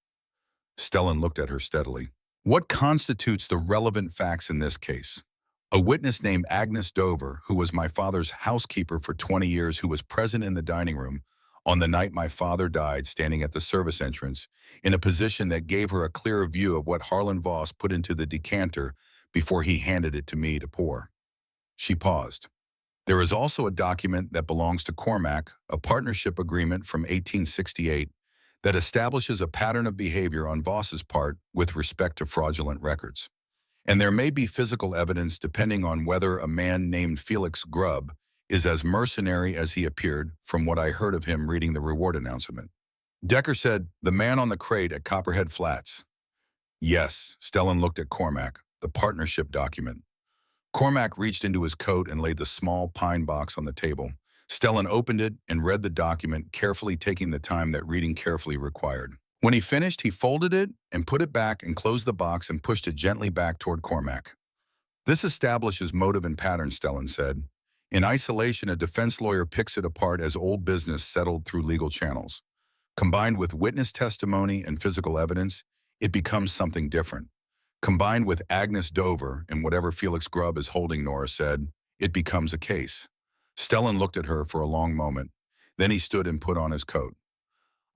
S1: Stellan looked at her steadily. What constitutes the relevant facts in this case? A witness named Agnes Dover, who was my father's housekeeper for 20 years, who was present in the dining room on the night my father died, standing at the service entrance, in a position that gave her a clearer view of what Harlan Voss put into the decanter before he handed it to me to pour. She paused. There is also a document that belongs to Cormac, a partnership agreement from 1868, that establishes a pattern of behavior on Voss's part with respect to fraudulent records. And there may be physical evidence depending on whether a man named Felix Grubb is as mercenary as he appeared from what I heard of him reading the reward announcement. Decker said, the man on the crate at Copperhead Flats. Yes, Stellan looked at Cormac, the partnership document. Cormac reached into his coat and laid the small pine box on the table. Stellan opened it and read the document, carefully taking the time that reading carefully required. When he finished, he folded it and put it back and closed the box and pushed it gently back toward Cormac. This establishes motive and pattern, Stellan said. In isolation, a defense lawyer picks it apart as old business settled through legal channels. Combined with witness testimony and physical evidence, it becomes something different. Combined with Agnes Dover and whatever Felix Grubb is holding, Nora said, it becomes a case. Stellan looked at her for a long moment. Then he stood and put on his coat.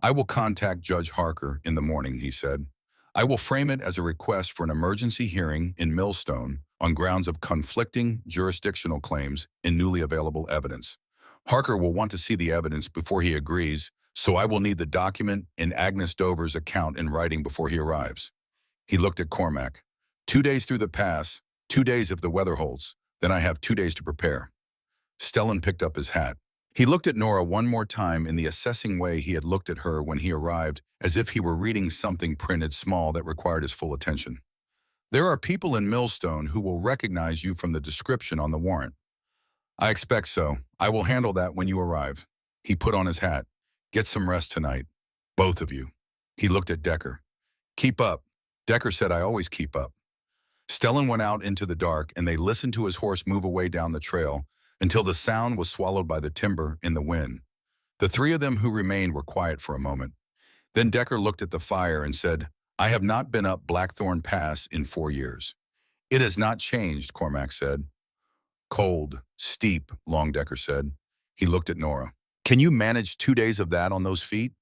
S1: I will contact Judge Harker in the morning, he said. I will frame it as a request for an emergency hearing in Millstone on grounds of conflicting jurisdictional claims and newly available evidence. Harker will want to see the evidence before he agrees, so I will need the document in Agnes Dover's account in writing before he arrives. He looked at Cormac. 2 days through the pass, 2 days if the weather holds, then I have 2 days to prepare. Stellan picked up his hat. He looked at Nora one more time in the assessing way he had looked at her when he arrived, as if he were reading something printed small that required his full attention. There are people in Millstone who will recognize you from the description on the warrant. I expect so. I will handle that when you arrive. He put on his hat. Get some rest tonight. Both of you. He looked at Decker. Keep up. Decker said I always keep up. Stellan went out into the dark, and they listened to his horse move away down the trail until the sound was swallowed by the timber in the wind. The three of them who remained were quiet for a moment. Then Decker looked at the fire and said, "I have not been up Blackthorn Pass in 4 years." "It has not changed," Cormac said. "Cold, steep," Longdecker said. He looked at Nora. "Can you manage 2 days of that on those feet?"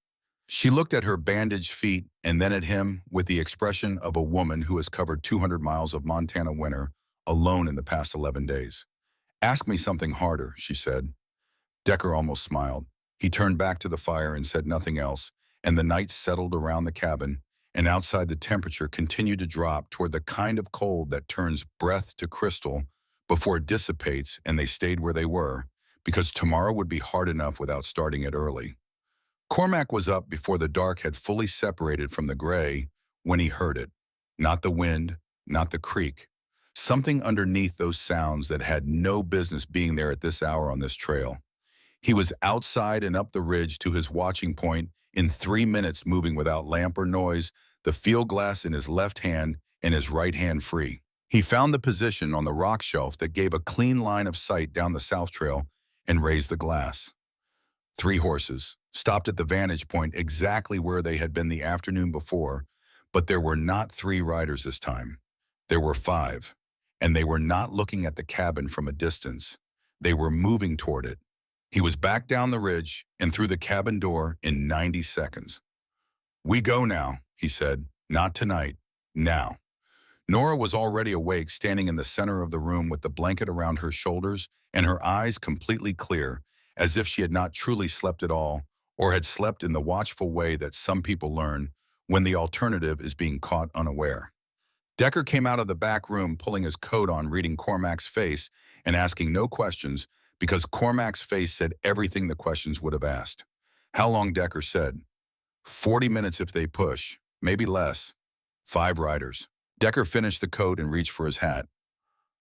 S1: She looked at her bandaged feet and then at him with the expression of a woman who has covered 200 miles of Montana winter alone in the past 11 days. "Ask me something harder," she said. Decker almost smiled. He turned back to the fire and said nothing else, and the night settled around the cabin, and outside the temperature continued to drop toward the kind of cold that turns breath to crystal before it dissipates, and they stayed where they were, because tomorrow would be hard enough without starting it early. Cormac was up before the dark had fully separated from the gray when he heard it. Not the wind, not the creek. Something underneath those sounds that had no business being there at this hour on this trail. He was outside and up the ridge to his watching point in 3 minutes, moving without lamp or noise, the field glass in his left hand and his right hand free. He found the position on the rock shelf that gave a clean line of sight down the south trail and raised the glass. 3 horses, stopped at the vantage point exactly where they had been the afternoon before, but there were not 3 riders this time. There were 5, and they were not looking at the cabin from a distance. They were moving toward it. He was back down the ridge and through the cabin door in 90 seconds. "We go now," he said. "Not tonight. Now." Nora was already awake, standing in the center of the room with the blanket around her shoulders and her eyes completely clear, as if she had not truly slept at all, or had slept in the watchful way that some people learn when the alternative is being caught unaware. Decker came out of the back room, pulling his coat on, reading Cormac's face and asking no questions, because Cormac's face said everything the questions would have asked. "How long?" Decker said. 40 minutes if they push, maybe less. 5 riders. Decker finished the coat and reached for his hat.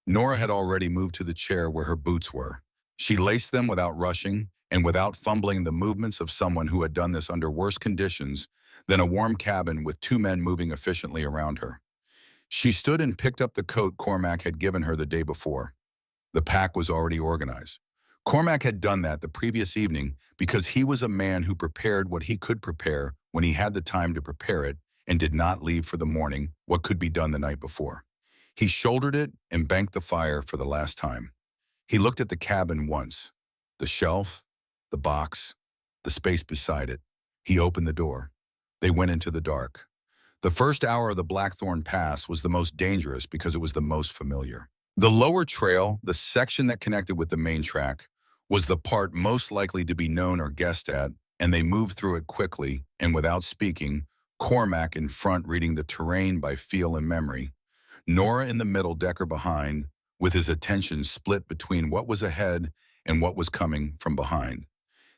S1: Nora had already moved to the chair where her boots were. She laced them without rushing and without fumbling, the movements of someone who had done this under worse conditions than a warm cabin with 2 men moving efficiently around her. She stood and picked up the coat Cormac had given her the day before. The pack was already organized. Cormac had done that the previous evening because he was a man who prepared what he could prepare when he had the time to prepare it and did not leave for the morning what could be done the night before. He shouldered it and banked the fire for the last time. He looked at the cabin once, the shelf, the box, the space beside it. He opened the door. They went into the dark. The first hour of the Blackthorn Pass was the most dangerous because it was the most familiar. The lower trail, the section that connected with the main track, was the part most likely to be known or guessed at, and they moved through it quickly and without speaking, Cormac in front reading the terrain by feel and memory, Nora in the middle, Decker behind, with his attention split between what was ahead and what was coming from behind.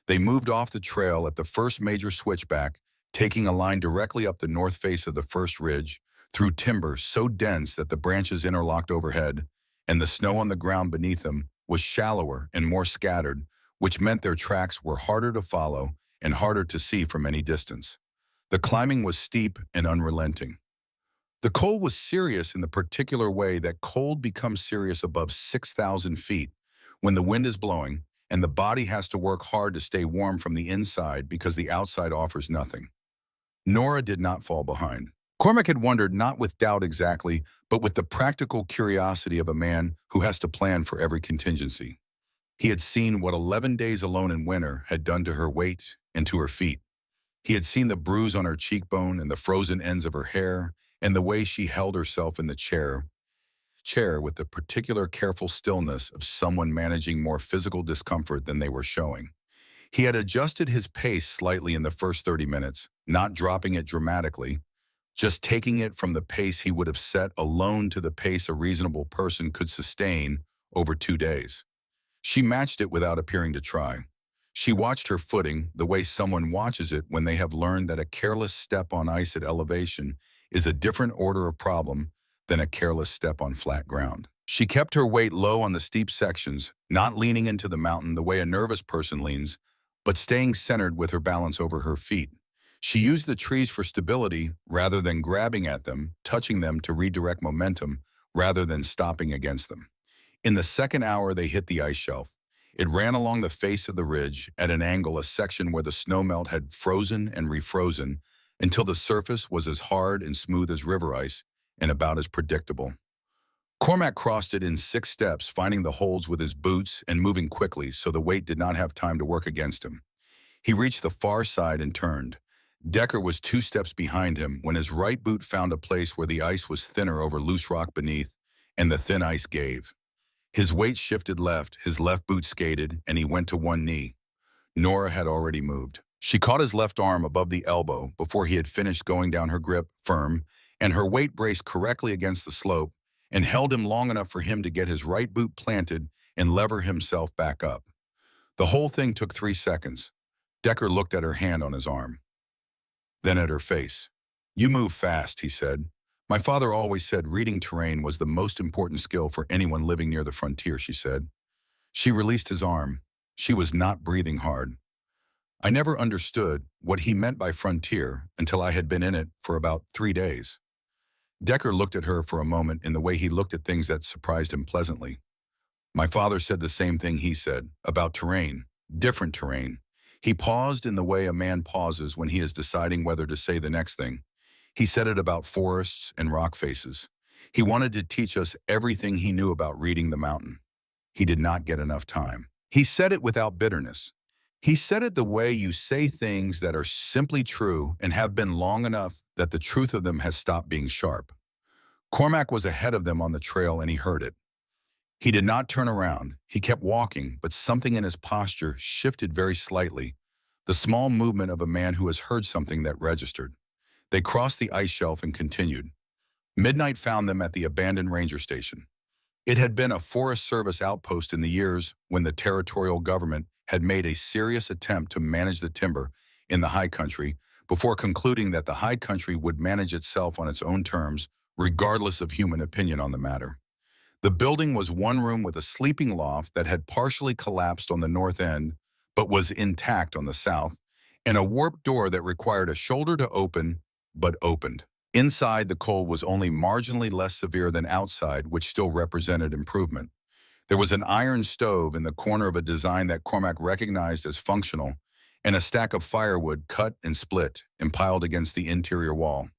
S1: They moved off the trail at the first major switchback, taking a line directly up the north face of the first ridge, through timber so dense that the branches interlocked overhead, and the snow on the ground beneath them was shallower and more scattered, which meant their tracks were harder to follow and harder to see from any distance. The climbing was steep and unrelenting. The cold was serious in the particular way that cold becomes serious above 6,000 feet, when the wind is blowing and the body has to work hard to stay warm from the inside because the outside offers nothing. Nora did not fall behind. Cormac had wondered, not with doubt exactly, but with the practical curiosity of a man who has to plan for every contingency. He had seen what 11 days alone in winter had done to her weight and to her feet. He had seen the bruise on her cheekbone and the frozen ends of her hair and the way she held herself in the chair with the particular careful stillness of someone managing more physical discomfort than they were showing. He had adjusted his pace slightly in the first 30 minutes, not dropping it dramatically, just taking it from the pace he would have set alone to the pace a reasonable person could sustain over 2 days. She matched it without appearing to try. She watched her footing the way someone watches it when they have learned that a careless step on ice at elevation is a different order of problem than a careless step on flat ground. She kept her weight low on the steep sections, not leaning into the mountain the way a nervous person leans, but staying centered with her balance over her feet. She used the trees for stability rather than grabbing at them, touching them to redirect momentum, rather than stopping against them. In the second hour, they hit the ice shelf. It ran along the face of the ridge at an angle, a section where the snowmelt had frozen and refrozen until the surface was as hard and smooth as river ice and about as predictable. Cormac crossed it in 6 steps, finding the holds with his boots and moving quickly so the weight did not have time to work against him. He reached the far side and turned. Decker was 2 steps behind him when his right boot found a place where the ice was thinner over loose rock beneath, and the thin ice gave. His weight shifted left, his left boot skated, and he went to one knee. Nora had already moved. She caught his left arm above the elbow before he had finished going down, her grip firm, and her weight braced correctly against the slope and held him long enough for him to get his right boot planted and lever himself back up. The whole thing took 3 seconds. Decker looked at her hand on his arm, then at her face. "You move fast," he said. "My father always said reading terrain was the most important skill for anyone living near the frontier," she said. She released his arm. She was not breathing hard. "I never understood what he meant by frontier until I had been in it for about 3 days." Decker looked at her for a moment in the way he looked at things that surprised him pleasantly. "My father said the same thing," he said, "about terrain, different terrain." He paused in the way a man pauses when he is deciding whether to say the next thing. He said it about forests and rock faces. He wanted to teach us everything he knew about reading the mountain. He did not get enough time. He said it without bitterness. He said it the way you say things that are simply true and have been long enough that the truth of them has stopped being sharp. Cormac was ahead of them on the trail and he heard it. He did not turn around. He kept walking, but something in his posture shifted very slightly, the small movement of a man who has heard something that registered. They crossed the ice shelf and continued. Midnight found them at the abandoned ranger station. It had been a Forest Service outpost in the years when the territorial government had made a serious attempt to manage the timber in the high country before concluding that the high country would manage itself on its own terms, regardless of human opinion on the matter. The building was one room with a sleeping loft that had partially collapsed on the north end, but was intact on the south, and a warped door that required a shoulder to open, but opened. Inside, the cold was only marginally less severe than outside, which still represented improvement. There was an iron stove in the corner of a design that Cormac recognized as functional, and a stack of firewood cut and split and piled against the interior wall.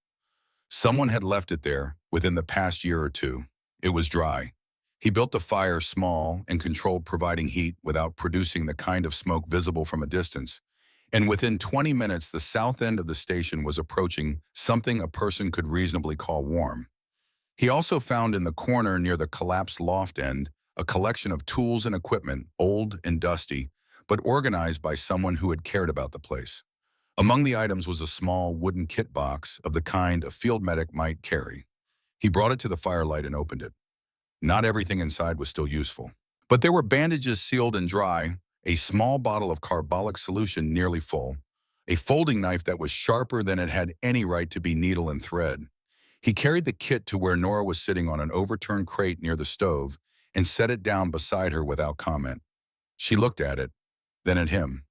S1: Someone had left it there within the past year or two. It was dry. He built the fire small and controlled providing heat without producing the kind of smoke visible from a distance. And within 20 minutes, the south end of the station was approaching something a person could reasonably call warm. He also found in the corner near the collapsed loft end a collection of tools and equipment, old and dusty, but organized by someone who had cared about the place. Among the items was a small wooden kit box of the kind a field medic might carry. He brought it to the firelight and opened it. Not everything inside was still useful, but there were bandages sealed and dry, a small bottle of carbolic solution nearly full, a folding knife that was sharper than it had any right to be needle and thread. He carried the kit to where Nora was sitting on an overturned crate near the stove and set it down beside her without comment. She looked at it, then at him.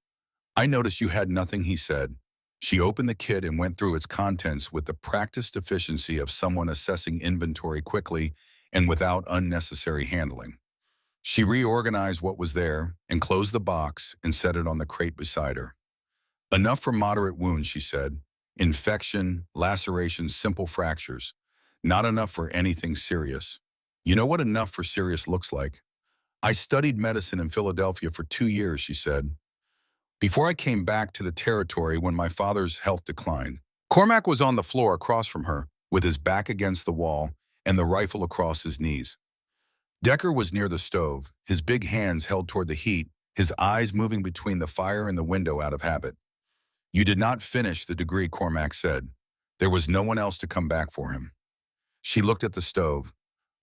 S1: "I noticed you had nothing," he said. She opened the kit and went through its contents with the practiced efficiency of someone assessing inventory quickly and without unnecessary handling. She reorganized what was there and closed the box and set it on the crate beside her. "Enough for moderate wounds," she said. "Infection, lacerations, simple fractures. Not enough for anything serious. You know what enough for serious looks like? I studied medicine in Philadelphia for 2 years," she said, "before I came back to the territory when my father's health declined." Cormac was on the floor across from her, with his back against the wall and the rifle across his knees. Decker was near the stove, his big hands held toward the heat, his eyes moving between the fire and the window out of habit. "You did not finish the degree," Cormac said. "There was no one else to come back for him." She looked at the stove.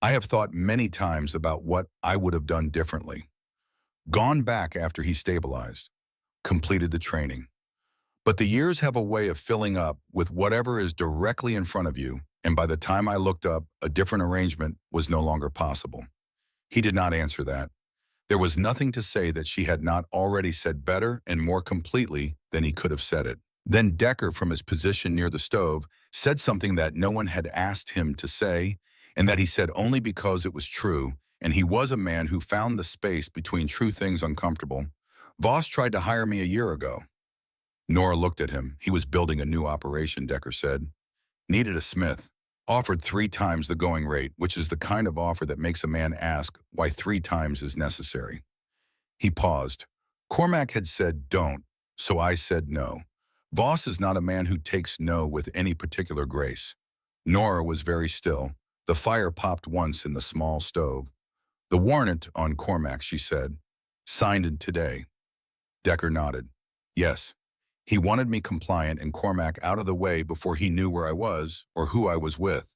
S1: "I have thought many times about what I would have done differently. Gone back after he stabilized. Completed the training. But the years have a way of filling up with whatever is directly in front of you, and by the time I looked up, a different arrangement was no longer possible." He did not answer that. There was nothing to say that she had not already said better and more completely than he could have said it. Then Decker, from his position near the stove, said something that no one had asked him to say, and that he said only because it was true, and he was a man who found the space between true things uncomfortable. Voss tried to hire me a year ago. Nora looked at him. He was building a new operation, Decker said. Needed a smith. Offered 3 times the going rate, which is the kind of offer that makes a man ask why 3 times is necessary. He paused. Cormac had said don't, so I said no. Voss is not a man who takes no with any particular grace. Nora was very still. The fire popped once in the small stove. The warrant on Cormac, she said. Signed it today. Decker nodded. Yes. He wanted me compliant and Cormac out of the way before he knew where I was or who I was with.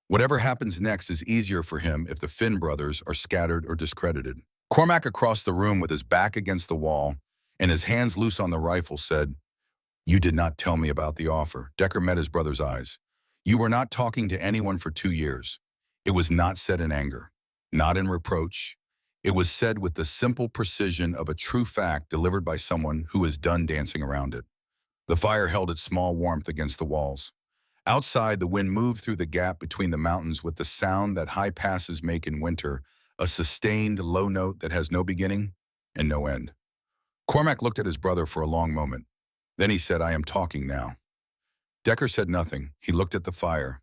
S1: Whatever happens next is easier for him if the Finn brothers are scattered or discredited. Cormac across the room with his back against the wall and his hands loose on the rifle said, You did not tell me about the offer. Decker met his brother's eyes. You were not talking to anyone for 2 years. It was not said in anger, not in reproach. It was said with the simple precision of a true fact delivered by someone who is done dancing around it. The fire held its small warmth against the walls. Outside, the wind moved through the gap between the mountains with the sound that high passes make in winter, a sustained low note that has no beginning and no end. Cormac looked at his brother for a long moment. Then he said, I am talking now. Decker said nothing. He looked at the fire.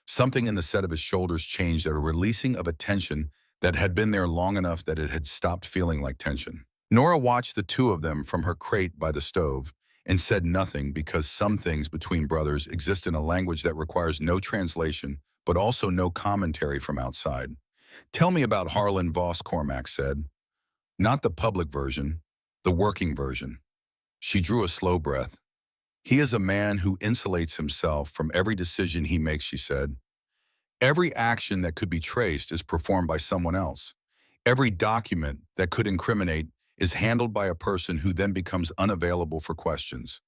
S1: Something in the set of his shoulders changed at a releasing of a tension that had been there long enough that it had stopped feeling like tension. Nora watched the two of them from her crate by the stove and said nothing because some things between brothers exist in a language that requires no translation, but also no commentary from outside. Tell me about Harlan Voss, Cormac said. Not the public version, the working version. She drew a slow breath. He is a man who insulates himself from every decision he makes, she said. Every action that could be traced is performed by someone else. Every document that could incriminate is handled by a person who then becomes unavailable for questions.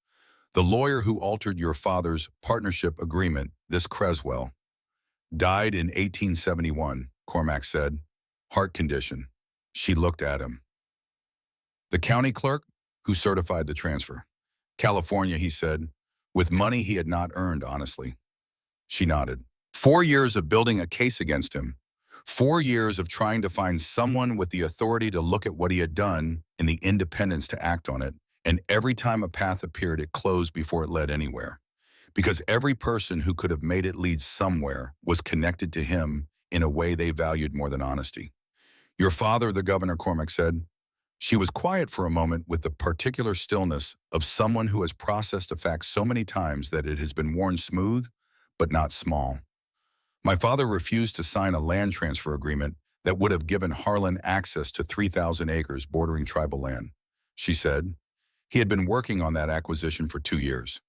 S1: The lawyer who altered your father's partnership agreement, this Creswell, died in 1871, Cormac said. Heart condition. She looked at him. The county clerk who certified the transfer. California, he said, with money he had not earned, honestly. She nodded. 4 years of building a case against him. 4 years of trying to find someone with the authority to look at what he had done and the independence to act on it. And every time a path appeared, it closed before it led anywhere. Because every person who could have made it lead somewhere was connected to him in a way they valued more than honesty. Your father, the governor, Cormac said. She was quiet for a moment with the particular stillness of someone who has processed a fact so many times that it has been worn smooth, but not small. My father refused to sign a land transfer agreement that would have given Harlan access to 3,000 acres bordering tribal land. She said, he had been working on that acquisition for 2 years.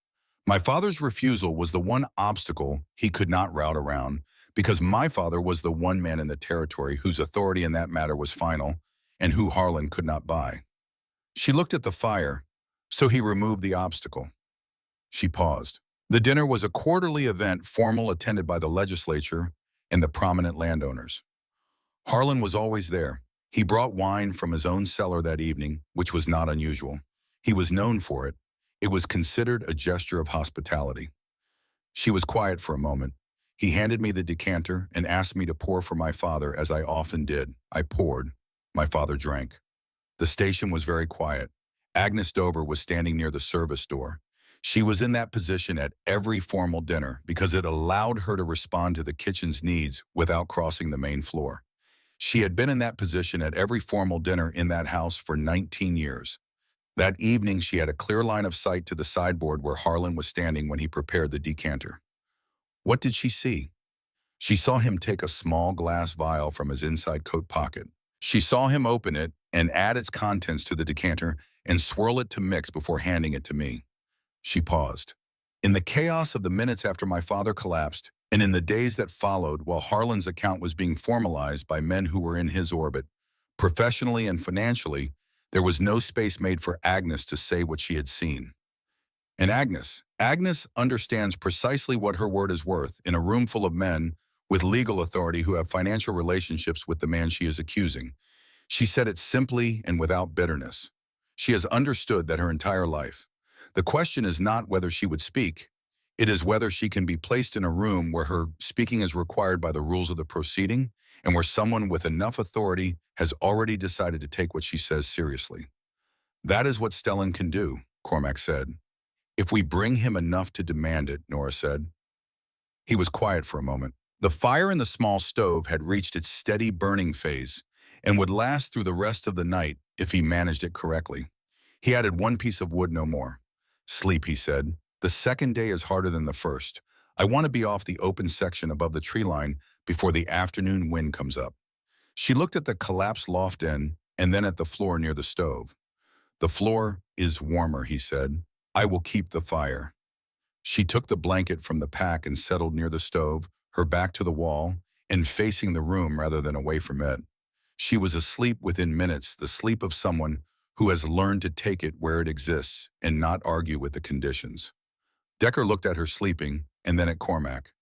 S1: My father's refusal was the one obstacle he could not route around because my father was the one man in the territory whose authority in that matter was final and who Harlan could not buy. She looked at the fire, so he removed the obstacle. She paused. The dinner was a quarterly event formal attended by the legislature and the prominent landowners. Harlan was always there. He brought wine from his own cellar that evening, which was not unusual. He was known for it. It was considered a gesture of hospitality. She was quiet for a moment. He handed me the decanter and asked me to pour for my father, as I often did. I poured. My father drank. The station was very quiet. Agnes Dover was standing near the service door. She was in that position at every formal dinner because it allowed her to respond to the kitchen's needs without crossing the main floor. She had been in that position at every formal dinner in that house for 19 years. That evening, she had a clear line of sight to the sideboard where Harlan was standing when he prepared the decanter. What did she see? She saw him take a small glass vial from his inside coat pocket. She saw him open it and add its contents to the decanter and swirl it to mix before handing it to me. She paused. In the chaos of the minutes after my father collapsed, and in the days that followed while Harlan's account was being formalized by men who were in his orbit, professionally and financially, there was no space made for Agnes to say what she had seen. And Agnes understands precisely what her word is worth in a room full of men with legal authority who have financial relationships with the man she is accusing. She said it simply and without bitterness. She has understood that her entire life. The question is not whether she would speak. It is whether she can be placed in a room where her speaking is required by the rules of the proceeding and where someone with enough authority has already decided to take what she says seriously. That is what Stellan can do, Cormac said. If we bring him enough to demand it, Nora said. He was quiet for a moment. The fire in the small stove had reached its steady burning phase and would last through the rest of the night if he managed it correctly. He added one piece of wood no more. Sleep, he said. The second day is harder than the first. I want to be off the open section above the tree line before the afternoon wind comes up. She looked at the collapsed loft end and then at the floor near the stove. The floor is warmer, he said. I will keep the fire. She took the blanket from the pack and settled near the stove, her back to the wall, and facing the room rather than away from it. She was asleep within minutes, the sleep of someone who has learned to take it where it exists and not argue with the conditions. Decker looked at her sleeping and then at Cormac.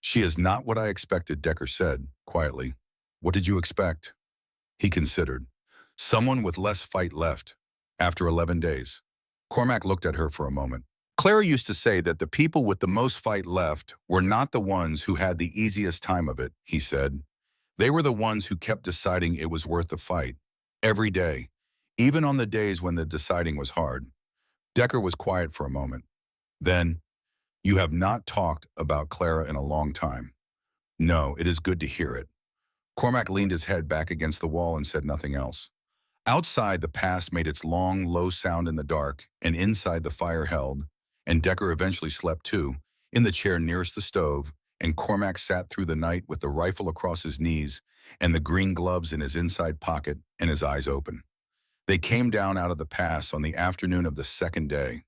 S1: She is not what I expected, Decker said, quietly. What did you expect? He considered. Someone with less fight left, after 11 days. Cormac looked at her for a moment. Clara used to say that the people with the most fight left were not the ones who had the easiest time of it, he said. They were the ones who kept deciding it was worth the fight. Every day. Even on the days when the deciding was hard. Decker was quiet for a moment. Then, you have not talked about Clara in a long time. No, it is good to hear it. Cormac leaned his head back against the wall and said nothing else. Outside, the past made its long, low sound in the dark, and inside the fire held, and Decker eventually slept too, in the chair nearest the stove, and Cormac sat through the night with the rifle across his knees and the green gloves in his inside pocket and his eyes open. They came down out of the pass on the afternoon of the second day.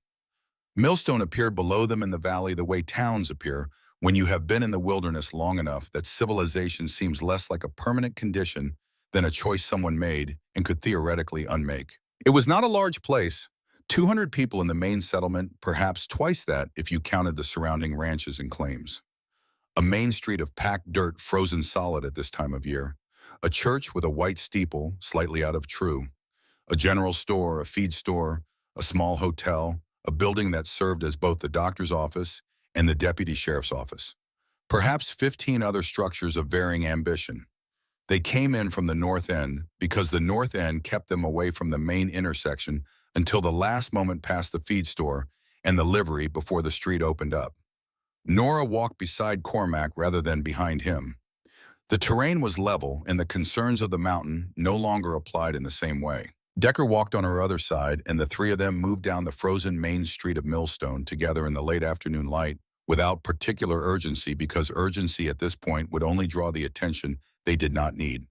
S1: Millstone appeared below them in the valley the way towns appear when you have been in the wilderness long enough that civilization seems less like a permanent condition than a choice someone made and could theoretically unmake. It was not a large place. 200 people in the main settlement, perhaps twice that if you counted the surrounding ranches and claims. A main street of packed dirt frozen solid at this time of year. A church with a white steeple, slightly out of true. A general store, a feed store, a small hotel, a building that served as both the doctor's office and the deputy sheriff's office. Perhaps 15 other structures of varying ambition. They came in from the north end because the north end kept them away from the main intersection until the last moment past the feed store and the livery before the street opened up. Nora walked beside Cormac rather than behind him. The terrain was level and the concerns of the mountain no longer applied in the same way. Decker walked on her other side, and the three of them moved down the frozen main street of Millstone together in the late afternoon light without particular urgency, because urgency at this point would only draw the attention they did not need.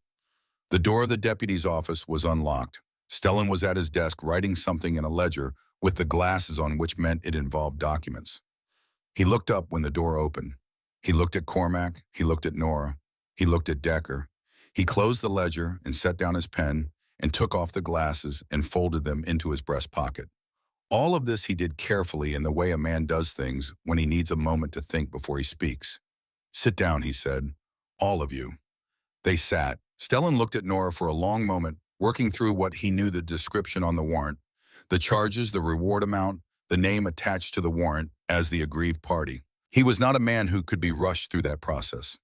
S1: The door of the deputy's office was unlocked. Stellan was at his desk writing something in a ledger with the glasses on, which meant it involved documents. He looked up when the door opened. He looked at Cormac, he looked at Nora, he looked at Decker. He closed the ledger and set down his pen and took off the glasses and folded them into his breast pocket. All of this he did carefully in the way a man does things when he needs a moment to think before he speaks. Sit down, he said. All of you. They sat. Stellan looked at Nora for a long moment, working through what he knew the description on the warrant, the charges, the reward amount, the name attached to the warrant as the aggrieved party. He was not a man who could be rushed through that process.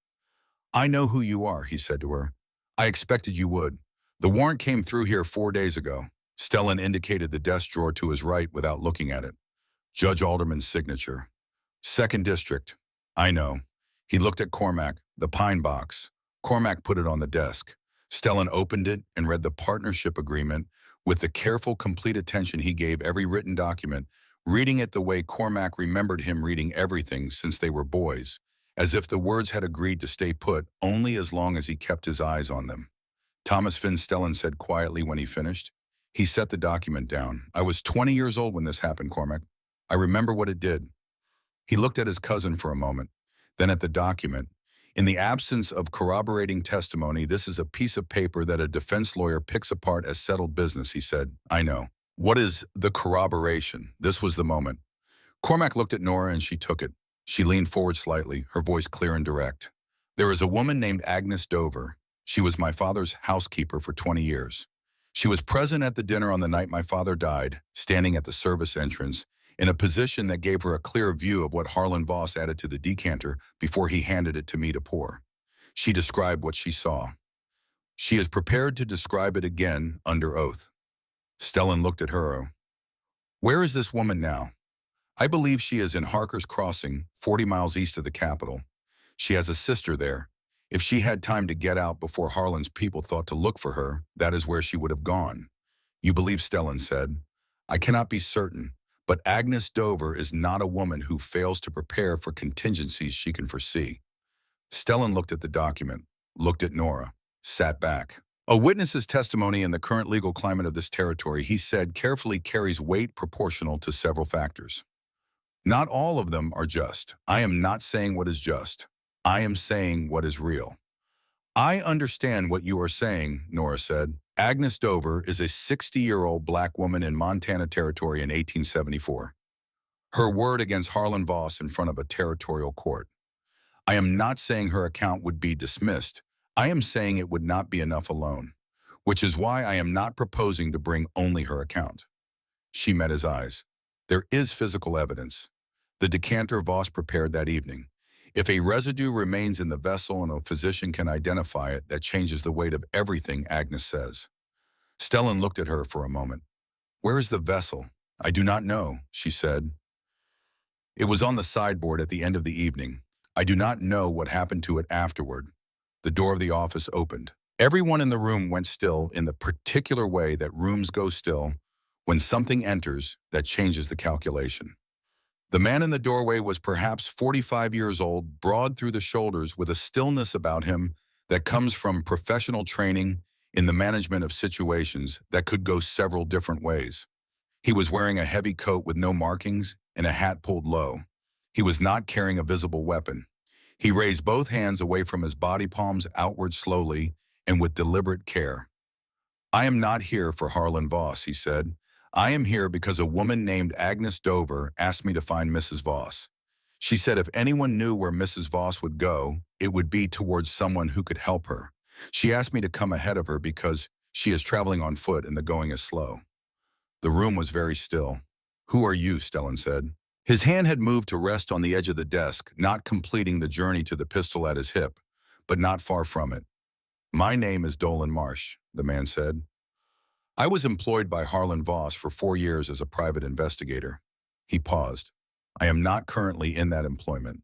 S1: I know who you are, he said to her. I expected you would. The warrant came through here 4 days ago. Stellan indicated the desk drawer to his right without looking at it. Judge Alderman's signature. 2nd District. I know. He looked at Cormac, the pine box. Cormac put it on the desk. Stellan opened it and read the partnership agreement with the careful, complete attention he gave every written document, reading it the way Cormac remembered him reading everything since they were boys, as if the words had agreed to stay put only as long as he kept his eyes on them. Thomas Finn, Stellan said quietly when he finished. He set the document down. I was 20 years old when this happened, Cormac. I remember what it did. He looked at his cousin for a moment, then at the document. In the absence of corroborating testimony, this is a piece of paper that a defense lawyer picks apart as settled business, he said. I know. What is the corroboration? This was the moment. Cormac looked at Nora and she took it. She leaned forward slightly, her voice clear and direct. There is a woman named Agnes Dover. She was my father's housekeeper for 20 years. She was present at the dinner on the night my father died, standing at the service entrance, in a position that gave her a clear view of what Harlan Voss added to the decanter before he handed it to me to pour. She described what she saw. She is prepared to describe it again under oath. Stellan looked at her. Where is this woman now? I believe she is in Harker's Crossing, 40 miles east of the capital. She has a sister there. If she had time to get out before Harlan's people thought to look for her, that is where she would have gone. You believe, Stellan said. I cannot be certain, but Agnes Dover is not a woman who fails to prepare for contingencies she can foresee. Stellan looked at the document, looked at Nora, sat back. A witness's testimony in the current legal climate of this territory, he said, carefully carries weight proportional to several factors. Not all of them are just. I am not saying what is just. I am saying what is real. I understand what you are saying, Nora said. Agnes Dover is a 60-year-old black woman in Montana Territory in 1874. Her word against Harlan Voss in front of a territorial court. I am not saying her account would be dismissed. I am saying it would not be enough alone, which is why I am not proposing to bring only her account. She met his eyes. There is physical evidence. The decanter Voss prepared that evening. If a residue remains in the vessel and a physician can identify it, that changes the weight of everything, Agnes says. Stellan looked at her for a moment. Where is the vessel? I do not know, she said. It was on the sideboard at the end of the evening. I do not know what happened to it afterward. The door of the office opened. Everyone in the room went still in the particular way that rooms go still when something enters that changes the calculation. The man in the doorway was perhaps 45 years old, broad through the shoulders, with a stillness about him that comes from professional training in the management of situations that could go several different ways. He was wearing a heavy coat with no markings and a hat pulled low. He was not carrying a visible weapon. He raised both hands away from his body palms outward slowly and with deliberate care. I am not here for Harlan Voss, he said. I am here because a woman named Agnes Dover asked me to find Mrs. Voss. She said if anyone knew where Mrs. Voss would go, it would be towards someone who could help her. She asked me to come ahead of her because she is traveling on foot and the going is slow. The room was very still. Who are you? Stellan said. His hand had moved to rest on the edge of the desk, not completing the journey to the pistol at his hip, but not far from it. My name is Dolan Marsh, the man said. I was employed by Harlan Voss for 4 years as a private investigator. He paused. I am not currently in that employment.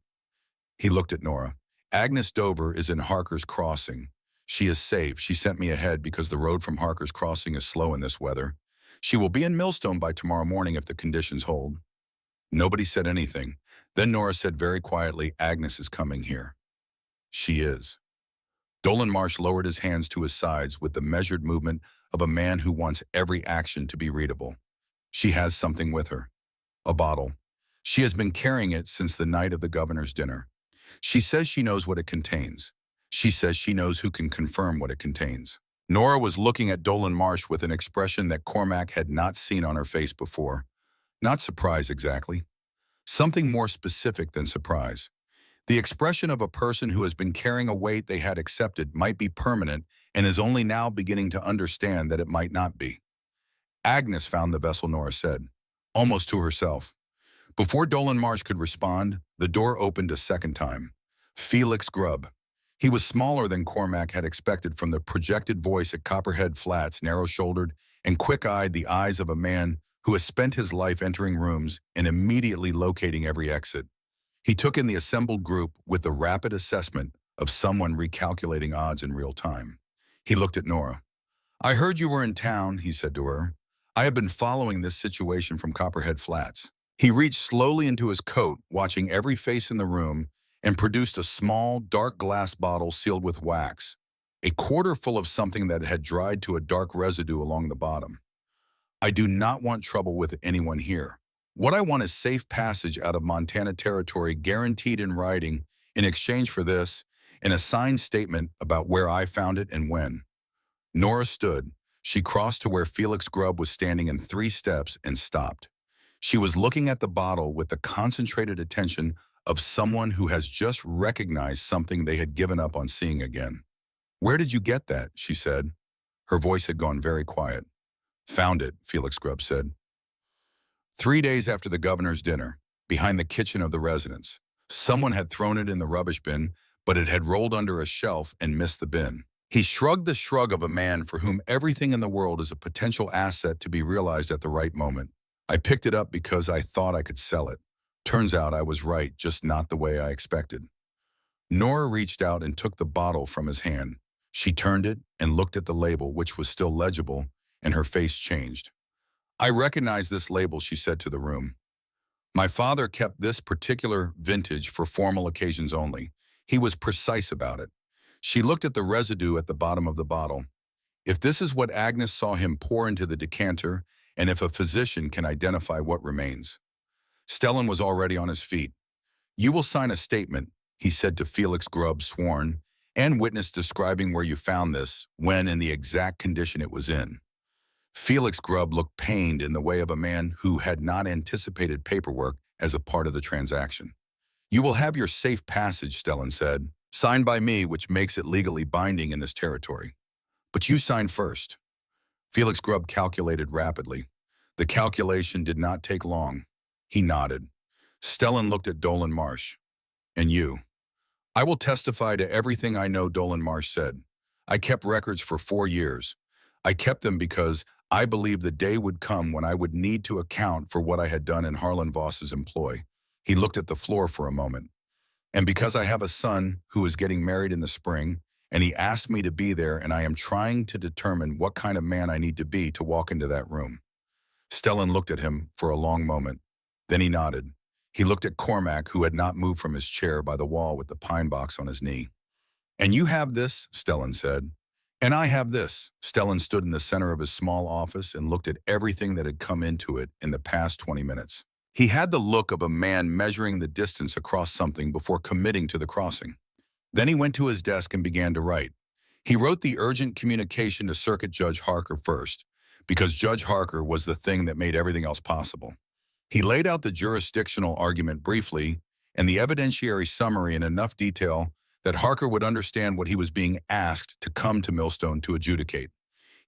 S1: He looked at Nora. Agnes Dover is in Harker's Crossing. She is safe. She sent me ahead because the road from Harker's Crossing is slow in this weather. She will be in Millstone by tomorrow morning if the conditions hold. Nobody said anything. Then Nora said very quietly, Agnes is coming here. She is. Dolan Marsh lowered his hands to his sides with the measured movement of a man who wants every action to be readable. She has something with her. A bottle. She has been carrying it since the night of the governor's dinner. She says she knows what it contains. She says she knows who can confirm what it contains. Nora was looking at Dolan Marsh with an expression that Cormac had not seen on her face before. Not surprise exactly. Something more specific than surprise. The expression of a person who has been carrying a weight they had accepted might be permanent and is only now beginning to understand that it might not be. Agnes found the vessel, Nora said, almost to herself. Before Dolan Marsh could respond, the door opened a second time. Felix Grubb. He was smaller than Cormac had expected from the projected voice at Copperhead Flats, narrow-shouldered and quick-eyed, the eyes of a man who has spent his life entering rooms and immediately locating every exit. He took in the assembled group with the rapid assessment of someone recalculating odds in real time. He looked at Nora. I heard you were in town, he said to her. I have been following this situation from Copperhead Flats. He reached slowly into his coat, watching every face in the room, and produced a small, dark glass bottle sealed with wax, a quarter full of something that had dried to a dark residue along the bottom. I do not want trouble with anyone here. What I want is safe passage out of Montana Territory guaranteed in writing in exchange for this, and a signed statement about where I found it and when. Nora stood. She crossed to where Felix Grubb was standing in 3 steps and stopped. She was looking at the bottle with the concentrated attention of someone who has just recognized something they had given up on seeing again. Where did you get that? She said. Her voice had gone very quiet. Found it, Felix Grubb said. 3 days after the governor's dinner, behind the kitchen of the residence, someone had thrown it in the rubbish bin, but it had rolled under a shelf and missed the bin. He shrugged the shrug of a man for whom everything in the world is a potential asset to be realized at the right moment. I picked it up because I thought I could sell it. Turns out I was right, just not the way I expected. Nora reached out and took the bottle from his hand. She turned it and looked at the label, which was still legible, and her face changed. I recognize this label, she said to the room. My father kept this particular vintage for formal occasions only. He was precise about it. She looked at the residue at the bottom of the bottle. If this is what Agnes saw him pour into the decanter, and if a physician can identify what remains. Stellan was already on his feet. You will sign a statement, he said to Felix Grubb, sworn, and witness describing where you found this, when and the exact condition it was in. Felix Grubb looked pained in the way of a man who had not anticipated paperwork as a part of the transaction. You will have your safe passage, Stellan said, signed by me, which makes it legally binding in this territory. But you sign first. Felix Grubb calculated rapidly. The calculation did not take long. He nodded. Stellan looked at Dolan Marsh. And you? I will testify to everything I know, Dolan Marsh said. I kept records for 4 years. I kept them because I believed the day would come when I would need to account for what I had done in Harlan Voss's employ. He looked at the floor for a moment. And because I have a son who is getting married in the spring, and he asked me to be there, and I am trying to determine what kind of man I need to be to walk into that room. Stellan looked at him for a long moment. Then he nodded. He looked at Cormac, who had not moved from his chair by the wall with the pine box on his knee. And you have this, Stellan said. And I have this. Stellan stood in the center of his small office and looked at everything that had come into it in the past 20 minutes. He had the look of a man measuring the distance across something before committing to the crossing. Then he went to his desk and began to write. He wrote the urgent communication to Circuit Judge Harker first, because Judge Harker was the thing that made everything else possible. He laid out the jurisdictional argument briefly and the evidentiary summary in enough detail that Harker would understand what he was being asked to come to Millstone to adjudicate.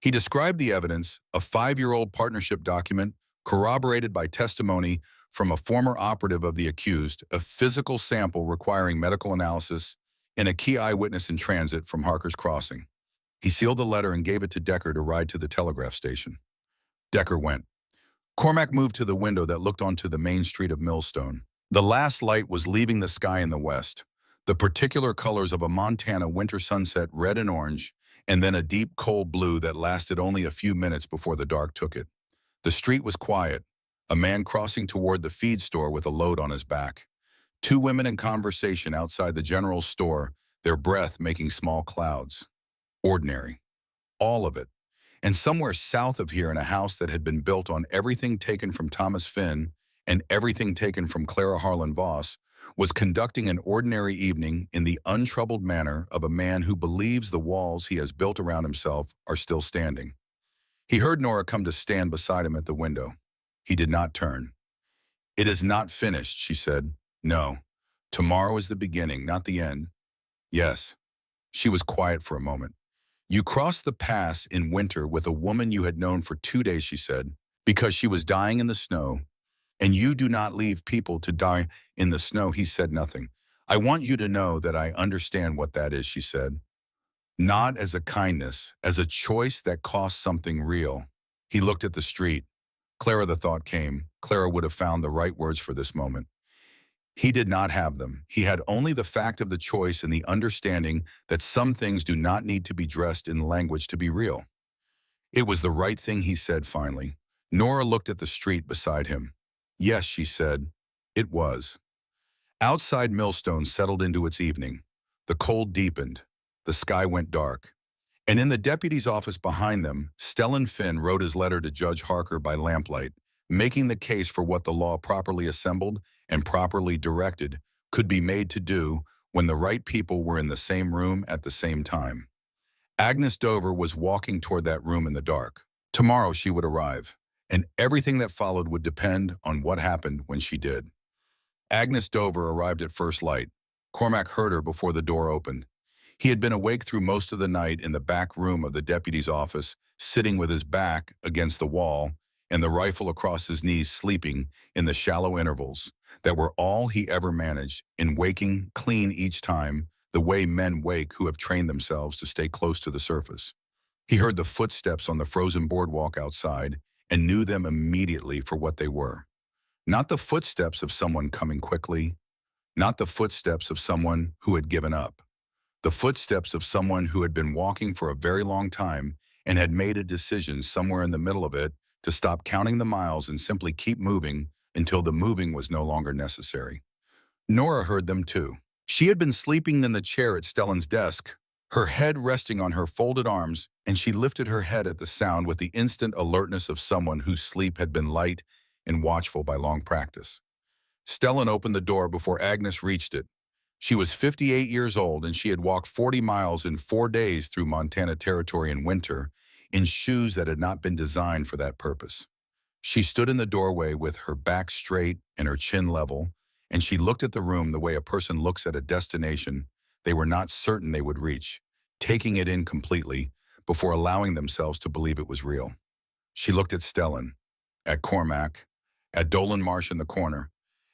S1: He described the evidence, a 5-year-old partnership document corroborated by testimony from a former operative of the accused, a physical sample requiring medical analysis, and a key eyewitness in transit from Harker's crossing. He sealed the letter and gave it to Decker to ride to the telegraph station. Decker went. Cormac moved to the window that looked onto the main street of Millstone. The last light was leaving the sky in the west, the particular colors of a Montana winter sunset, red and orange, and then a deep cold blue that lasted only a few minutes before the dark took it. The street was quiet, a man crossing toward the feed store with a load on his back. 2 women in conversation outside the general store, their breath making small clouds. Ordinary. All of it. And somewhere south of here in a house that had been built on everything taken from Thomas Finn and everything taken from Clara Harlan Voss, was conducting an ordinary evening in the untroubled manner of a man who believes the walls he has built around himself are still standing. He heard Nora come to stand beside him at the window. He did not turn. It is not finished, she said. No. Tomorrow is the beginning, not the end. Yes. She was quiet for a moment. You crossed the pass in winter with a woman you had known for 2 days, she said, because she was dying in the snow. And you do not leave people to die in the snow. He said nothing. I want you to know that I understand what that is, she said. Not as a kindness, as a choice that costs something real. He looked at the street. Clara, the thought came. Clara would have found the right words for this moment. He did not have them. He had only the fact of the choice and the understanding that some things do not need to be dressed in language to be real. It was the right thing, he said finally. Nora looked at the street beside him. Yes, she said. It was. Outside Millstone settled into its evening. The cold deepened. The sky went dark. And in the deputy's office behind them, Stellan Finn wrote his letter to Judge Harker by lamplight, making the case for what the law properly assembled and properly directed could be made to do when the right people were in the same room at the same time. Agnes Dover was walking toward that room in the dark. Tomorrow she would arrive, and everything that followed would depend on what happened when she did. Agnes Dover arrived at first light. Cormac heard her before the door opened. He had been awake through most of the night in the back room of the deputy's office, sitting with his back against the wall and the rifle across his knees sleeping in the shallow intervals that were all he ever managed in waking clean each time, the way men wake who have trained themselves to stay close to the surface. He heard the footsteps on the frozen boardwalk outside and knew them immediately for what they were. Not the footsteps of someone coming quickly, not the footsteps of someone who had given up. The footsteps of someone who had been walking for a very long time and had made a decision somewhere in the middle of it to stop counting the miles and simply keep moving until the moving was no longer necessary. Nora heard them too. She had been sleeping in the chair at Stellan's desk, her head resting on her folded arms, and she lifted her head at the sound with the instant alertness of someone whose sleep had been light and watchful by long practice. Stellan opened the door before Agnes reached it. She was 58 years old and she had walked 40 miles in 4 days through Montana territory in winter in shoes that had not been designed for that purpose. She stood in the doorway with her back straight and her chin level, and she looked at the room the way a person looks at a destination they were not certain they would reach, taking it in completely before allowing themselves to believe it was real. She looked at Stellan, at Cormac, at Dolan Marsh in the corner,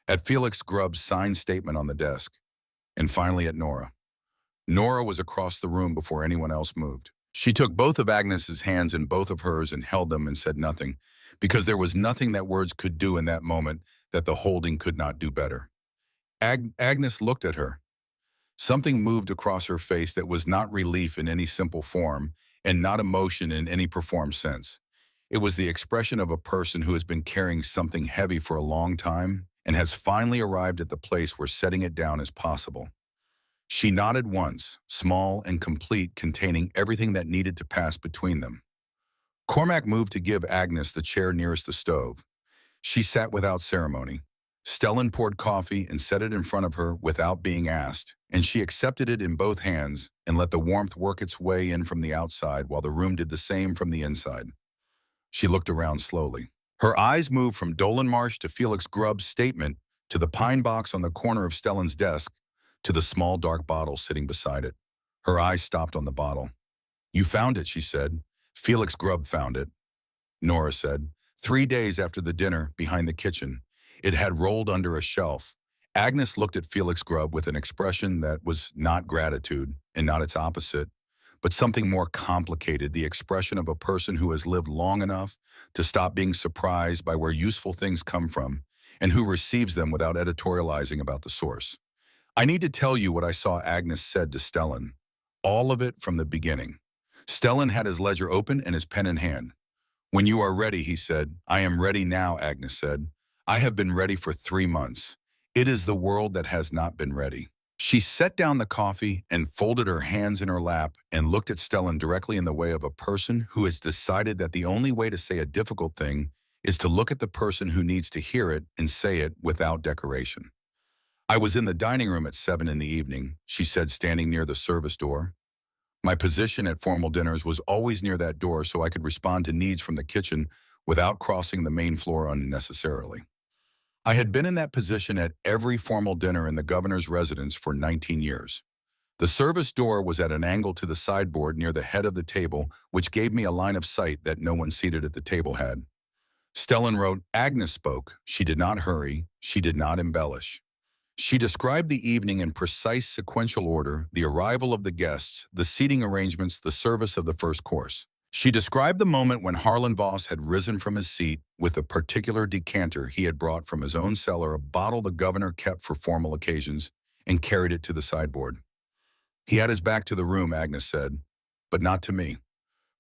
S1: at Felix Grubb's signed statement on the desk, and finally at Nora. Nora was across the room before anyone else moved. She took both of Agnes's hands in both of hers and held them and said nothing, because there was nothing that words could do in that moment that the holding could not do better. Agnes looked at her. Something moved across her face that was not relief in any simple form and not emotion in any performed sense. It was the expression of a person who has been carrying something heavy for a long time and has finally arrived at the place where setting it down is possible. She nodded once, small and complete, containing everything that needed to pass between them. Cormac moved to give Agnes the chair nearest the stove. She sat without ceremony. Stellan poured coffee and set it in front of her without being asked, and she accepted it in both hands and let the warmth work its way in from the outside while the room did the same from the inside. She looked around slowly. Her eyes moved from Dolan Marsh to Felix Grubb's statement to the pine box on the corner of Stellan's desk to the small dark bottle sitting beside it. Her eyes stopped on the bottle. "You found it," she said. "Felix Grubb found it," Nora said. 3 days after the dinner, behind the kitchen. It had rolled under a shelf. Agnes looked at Felix Grubb with an expression that was not gratitude and not its opposite, but something more complicated, the expression of a person who has lived long enough to stop being surprised by where useful things come from and who receives them without editorializing about the source. "I need to tell you what I saw," Agnes said to Stellan. "All of it from the beginning." Stellan had his ledger open and his pen in hand. "When you are ready," he said. "I am ready now," Agnes said. "I have been ready for 3 months. It is the world that has not been ready." She set down the coffee and folded her hands in her lap and looked at Stellan directly in the way of a person who has decided that the only way to say a difficult thing is to look at the person who needs to hear it and say it without decoration. "I was in the dining room at 7 in the evening," she said, standing near the service door. "My position at formal dinners was always near that door so I could respond to needs from the kitchen without crossing the main floor unnecessarily. I had been in that position at every formal dinner in the governor's residence for 19 years. The service door was at an angle to the sideboard near the head of the table, which gave me a line of sight that no one seated at the table had." Stellan wrote, "Agnes spoke. She did not hurry. She did not embellish. She described the evening in precise sequential order, the arrival of the guests, the seating arrangements, the service of the first course. She described the moment when Harlan Voss had risen from his seat with a particular decanter he had brought from his own cellar, a bottle the governor kept for formal occasions, and carried it to the sideboard. He had his back to the room," Agnes said, "but not to me.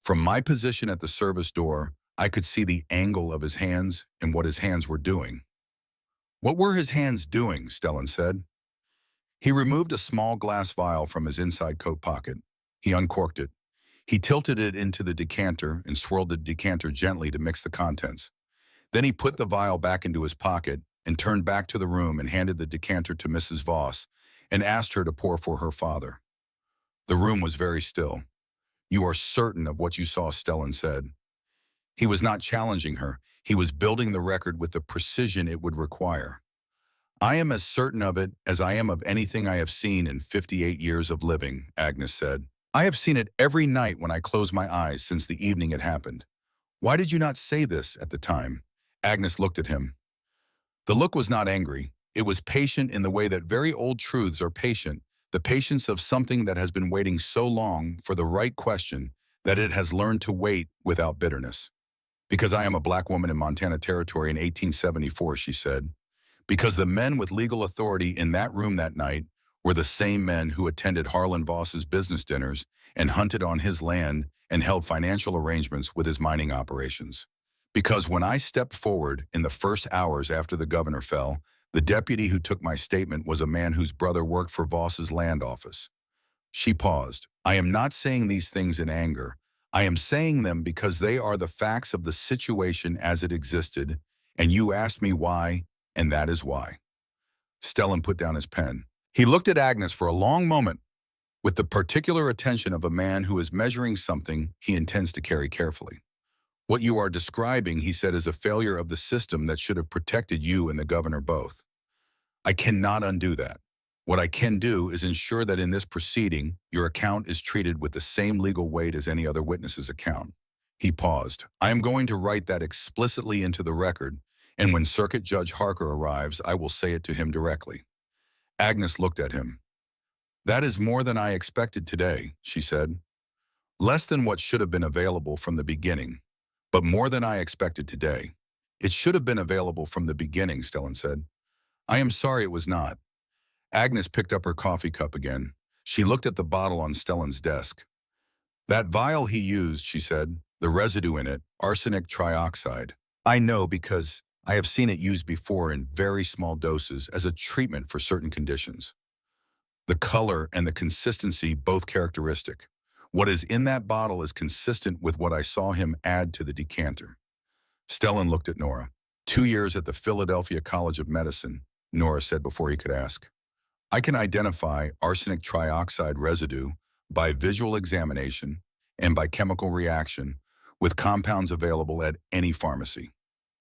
S1: From my position at the service door, I could see the angle of his hands and what his hands were doing." "What were his hands doing?" Stellan said. "He removed a small glass vial from his inside coat pocket. He uncorked it. He tilted it into the decanter and swirled the decanter gently to mix the contents. Then he put the vial back into his pocket and turned back to the room and handed the decanter to Mrs. Voss and asked her to pour for her father." The room was very still. "You are certain of what you saw?" Stellan said. He was not challenging her. He was building the record with the precision it would require. "I am as certain of it as I am of anything I have seen in 58 years of living," Agnes said. "I have seen it every night when I close my eyes since the evening it happened. Why did you not say this at the time? Agnes looked at him. The look was not angry. It was patient in the way that very old truths are patient, the patience of something that has been waiting so long for the right question that it has learned to wait without bitterness. Because I am a black woman in Montana Territory in 1874, she said. Because the men with legal authority in that room that night were the same men who attended Harlan Voss's business dinners and hunted on his land and held financial arrangements with his mining operations. Because when I stepped forward in the first hours after the governor fell, the deputy who took my statement was a man whose brother worked for Voss's land office. She paused. I am not saying these things in anger. I am saying them because they are the facts of the situation as it existed, and you asked me why, and that is why. Stellan put down his pen. He looked at Agnes for a long moment, with the particular attention of a man who is measuring something he intends to carry carefully. What you are describing, he said, is a failure of the system that should have protected you and the governor both. I cannot undo that. What I can do is ensure that in this proceeding, your account is treated with the same legal weight as any other witness's account. He paused. I am going to write that explicitly into the record, and when Circuit Judge Harker arrives, I will say it to him directly. Agnes looked at him. That is more than I expected today, she said. Less than what should have been available from the beginning, but more than I expected today. It should have been available from the beginning, Stellan said. I am sorry it was not. Agnes picked up her coffee cup again. She looked at the bottle on Stellan's desk. That vial he used, she said, the residue in it, arsenic trioxide. I know because I have seen it used before in very small doses as a treatment for certain conditions. The color and the consistency both characteristic. What is in that bottle is consistent with what I saw him add to the decanter. Stellan looked at Nora. 2 years at the Philadelphia College of Medicine, Nora said before he could ask. I can identify arsenic trioxide residue by visual examination and by chemical reaction with compounds available at any pharmacy.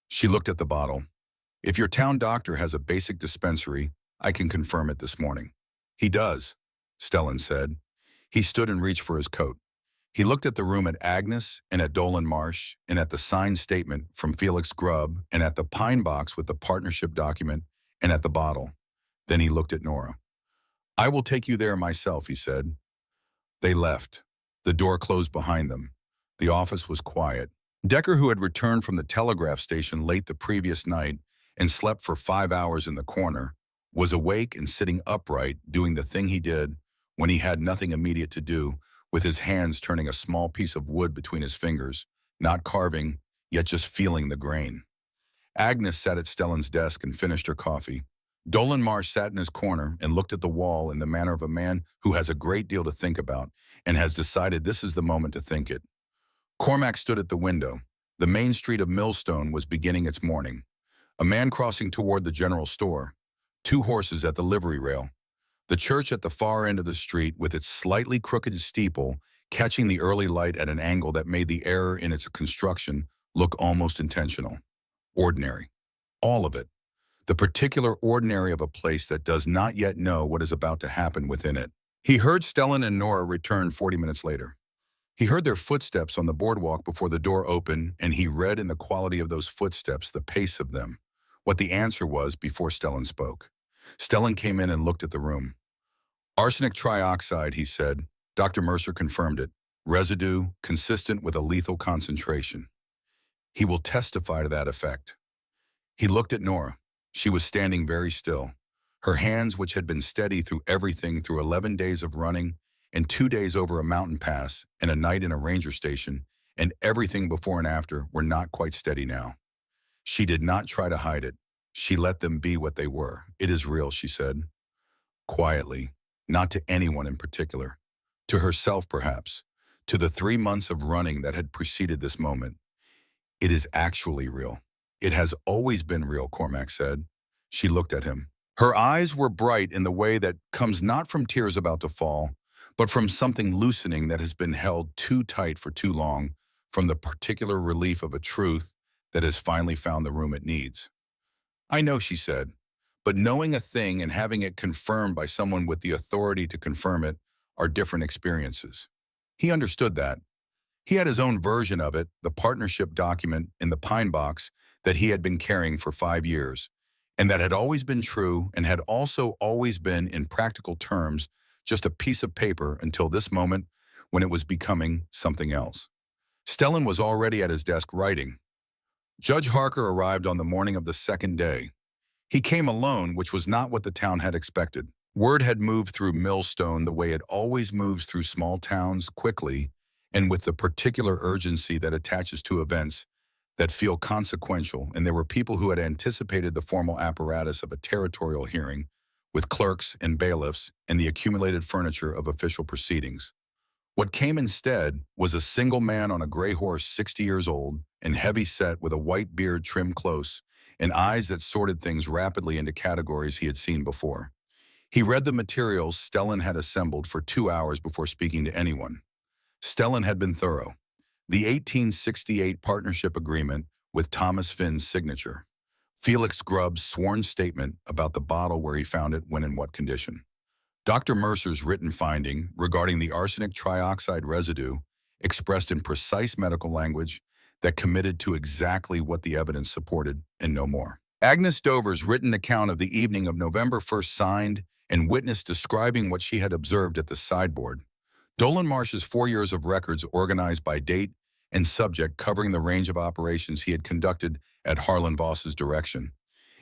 S1: She looked at the bottle. If your town doctor has a basic dispensary, I can confirm it this morning. He does, Stellan said. He stood and reached for his coat. He looked at the room at Agnes and at Dolan Marsh and at the signed statement from Felix Grubb and at the pine box with the partnership document and at the bottle. Then he looked at Nora. I will take you there myself, he said. They left. The door closed behind them. The office was quiet. Decker, who had returned from the telegraph station late the previous night and slept for 5 hours in the corner, was awake and sitting upright, doing the thing he did when he had nothing immediate to do, with his hands turning a small piece of wood between his fingers, not carving, yet just feeling the grain. Agnes sat at Stellan's desk and finished her coffee. Dolan Marsh sat in his corner and looked at the wall in the manner of a man who has a great deal to think about and has decided this is the moment to think it. Cormac stood at the window. The main street of Millstone was beginning its morning. A man crossing toward the general store. 2 horses at the livery rail. The church at the far end of the street with its slightly crooked steeple catching the early light at an angle that made the error in its construction look almost intentional. Ordinary. All of it. The particular ordinary of a place that does not yet know what is about to happen within it. He heard Stellan and Nora return 40 minutes later. He heard their footsteps on the boardwalk before the door opened, and he read in the quality of those footsteps the pace of them, what the answer was before Stellan spoke. Stellan came in and looked at the room. Arsenic trioxide, he said. Dr. Mercer confirmed it. Residue consistent with a lethal concentration. He will testify to that effect. He looked at Nora. She was standing very still. Her hands, which had been steady through everything through 11 days of running and 2 days over a mountain pass and a night in a ranger station, and everything before and after, were not quite steady now. She did not try to hide it. She let them be what they were. It is real, she said. Quietly, not to anyone in particular. To herself, perhaps. To the 3 months of running that had preceded this moment. It is actually real. It has always been real, Cormac said. She looked at him. Her eyes were bright in the way that comes not from tears about to fall, but from something loosening that has been held too tight for too long, from the particular relief of a truth that has finally found the room it needs. I know, she said, but knowing a thing and having it confirmed by someone with the authority to confirm it are different experiences. He understood that. He had his own version of it, the partnership document in the pine box that he had been carrying for 5 years, and that had always been true and had also always been, in practical terms, just a piece of paper until this moment when it was becoming something else. Stellan was already at his desk writing. Judge Harker arrived on the morning of the second day. He came alone, which was not what the town had expected. Word had moved through Millstone the way it always moves through small towns, quickly, and with the particular urgency that attaches to events that feel consequential, and there were people who had anticipated the formal apparatus of a territorial hearing, with clerks and bailiffs and the accumulated furniture of official proceedings. What came instead was a single man on a gray horse 60 years old and heavy-set with a white beard trimmed close and eyes that sorted things rapidly into categories he had seen before. He read the materials Stellan had assembled for 2 hours before speaking to anyone. Stellan had been thorough. The 1868 partnership agreement with Thomas Finn's signature. Felix Grubb's sworn statement about the bottle where he found it, when in what condition. Dr. Mercer's written finding regarding the arsenic trioxide residue expressed in precise medical language that committed to exactly what the evidence supported and no more. Agnes Dover's written account of the evening of November 1st signed and witnessed describing what she had observed at the sideboard. Dolan Marsh's 4 years of records organized by date and subject covering the range of operations he had conducted at Harlan Voss's direction.